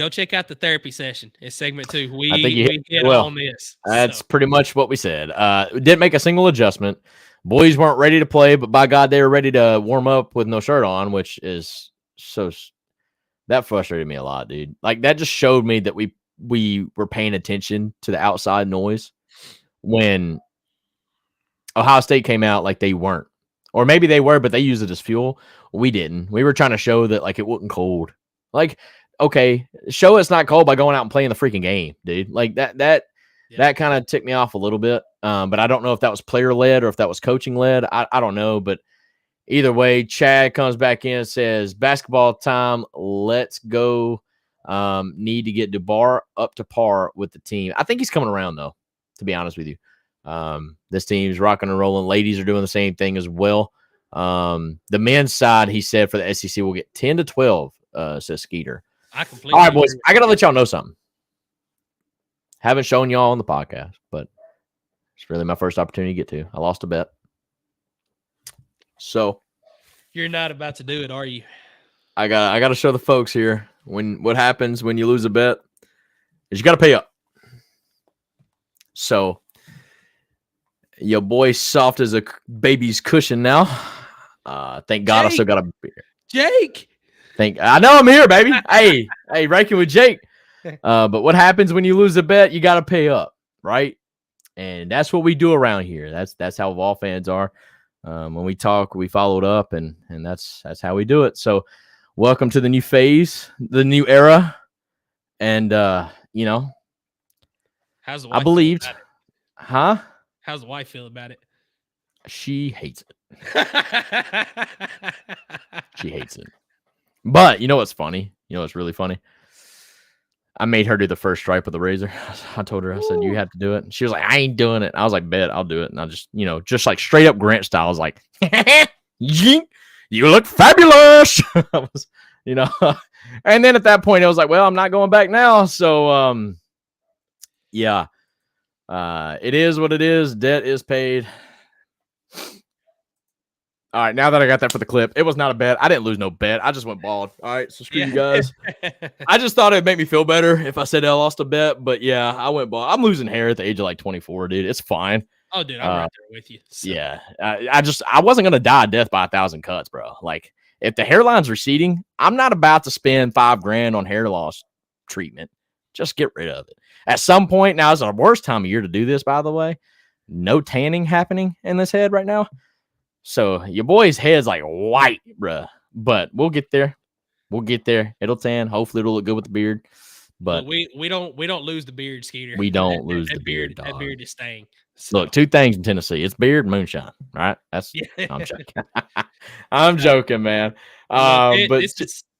check out the therapy session. It's segment 2. We hit on this. That's pretty much what we said. Didn't make a single adjustment. Boys weren't ready to play, but by God, they were ready to warm up with no shirt on, which is that frustrated me a lot, dude. Like, that just showed me that we were paying attention to the outside noise when Ohio State came out like they weren't. Or maybe they were, but they used it as fuel. We didn't. We were trying to show that, like, it wasn't cold. Like, okay, show it's not cold by going out and playing the freaking game, dude. Like, that kind of ticked me off a little bit. But I don't know if that was player-led or if that was coaching-led. I don't know. But either way, Chad comes back in and says, basketball time, let's go. Need to get DeBar up to par with the team. I think he's coming around, though, to be honest with you. This team's rocking and rolling. Ladies are doing the same thing as well. The men's side, he said, for the SEC, will get 10 to 12, says Skeeter. All right, boys, I got to let y'all know something. Haven't shown y'all on the podcast, but it's really my first opportunity to get to. I lost a bet. So you're not about to do it, are you? I got to show the folks here what happens when you lose a bet is you got to pay up. So your boy soft as a baby's cushion now. Thank God I still got a beer. Jake. I know I'm here, baby. hey, Rakin with Jake. But what happens when you lose a bet? You got to pay up, right? And that's what we do around here. That's how Vol fans are. When we talk, we followed up, and that's how we do it. So, welcome to the new phase, the new era, and how's the wife I believed, feel about it? Huh? How's the wife feel about it? She hates it. She hates it. But you know what's funny? You know what's really funny? I made her do the first stripe with the razor. I told her, I said, you have to do it. And she was like, I ain't doing it. I was like, bet, I'll do it. And I just like straight up Grant style. I was like, yink. You look fabulous. I was, you know, and then at that point, I was like, well, I'm not going back now. So, yeah, it is what it is. Debt is paid. All right, now that I got that for the clip, it was not a bet. I didn't lose no bet. I just went bald. All right, so screw you guys. I just thought it'd make me feel better if I said I lost a bet, but yeah, I went bald. I'm losing hair at the age of like 24, dude. It's fine. Oh, dude, I'm right there with you. So. Yeah, I wasn't gonna die a death by 1,000 cuts, bro. Like, if the hairline's receding, I'm not about to spend $5,000 on hair loss treatment. Just get rid of it. At some point, now is the worst time of year to do this, by the way. No tanning happening in this head right now. So your boy's head's like white, bruh. But we'll get there. We'll get there. It'll tan. Hopefully it'll look good with the beard. But we don't lose the beard, Skeeter. We don't lose the beard, dog. That beard is staying. So. Look, two things in Tennessee. It's beard and moonshine. All right. That's I'm joking. I'm joking, man. But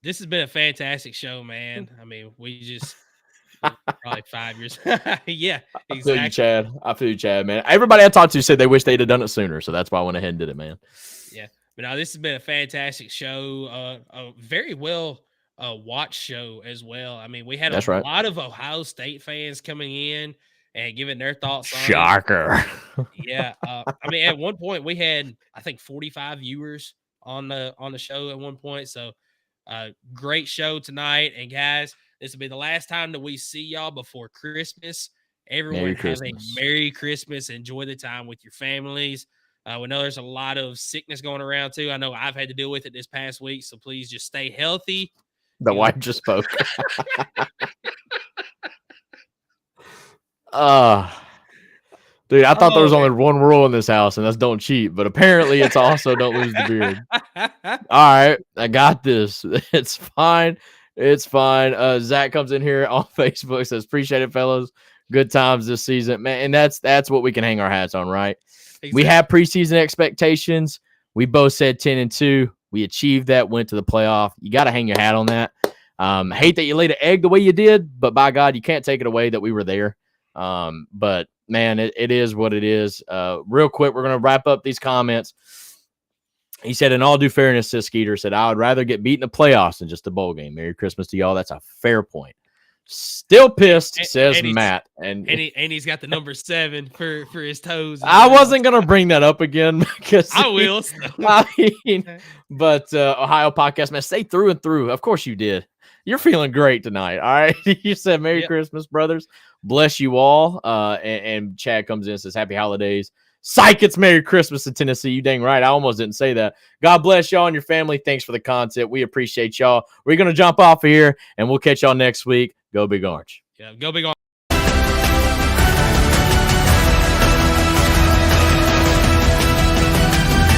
this has been a fantastic show, man. I mean, we just probably 5 years. Yeah, exactly. I feel you, Chad, man. Everybody I talked to said they wish they'd have done it sooner, so that's why I went ahead and did it, man. Yeah, but now this has been a fantastic show. A very well watched show as well. I mean, we had a lot of Ohio State fans coming in and giving their thoughts on Shocker. Yeah. I mean, at one point we had, I think, 45 viewers on the show at one point. So great show tonight. And guys, this will be the last time that we see y'all before Christmas. Everyone have a Merry Christmas. Enjoy the time with your families. We know there's a lot of sickness going around too. I know I've had to deal with it this past week. So please just stay healthy. The wife just spoke. Dude, I thought there was only one rule in this house, and that's don't cheat. But apparently, it's also don't lose the beard. All right, I got this. It's fine. It's fine. Zach comes in here on Facebook, says, "Appreciate it, fellas. Good times this season, man." And that's what we can hang our hats on, right? Exactly. We have preseason expectations. We both said 10-2. We achieved that. Went to the playoff. You got to hang your hat on that. Hate that you laid an egg the way you did, but by God, you can't take it away that we were there. But man, it is what it is. Real quick, we're going to wrap up these comments. He said, in all due fairness, says Skeeter said, I would rather get beat in the playoffs than just a bowl game. Merry Christmas to y'all. That's a fair point. Still pissed, says Matt. And he's got the number 7 for his toes. I wasn't going to bring that up again because I will. I mean, but Ohio podcast, man, stay through and through. Of course you did. You're feeling great tonight. All right. You said Merry Christmas, brothers. Bless you all. And Chad comes in and says, Happy holidays. Psych, it's Merry Christmas in Tennessee. You dang right. I almost didn't say that. God bless y'all and your family. Thanks for the content. We appreciate y'all. We're going to jump off of here, and we'll catch y'all next week. Go Big Orange. Yeah, go Big Orange.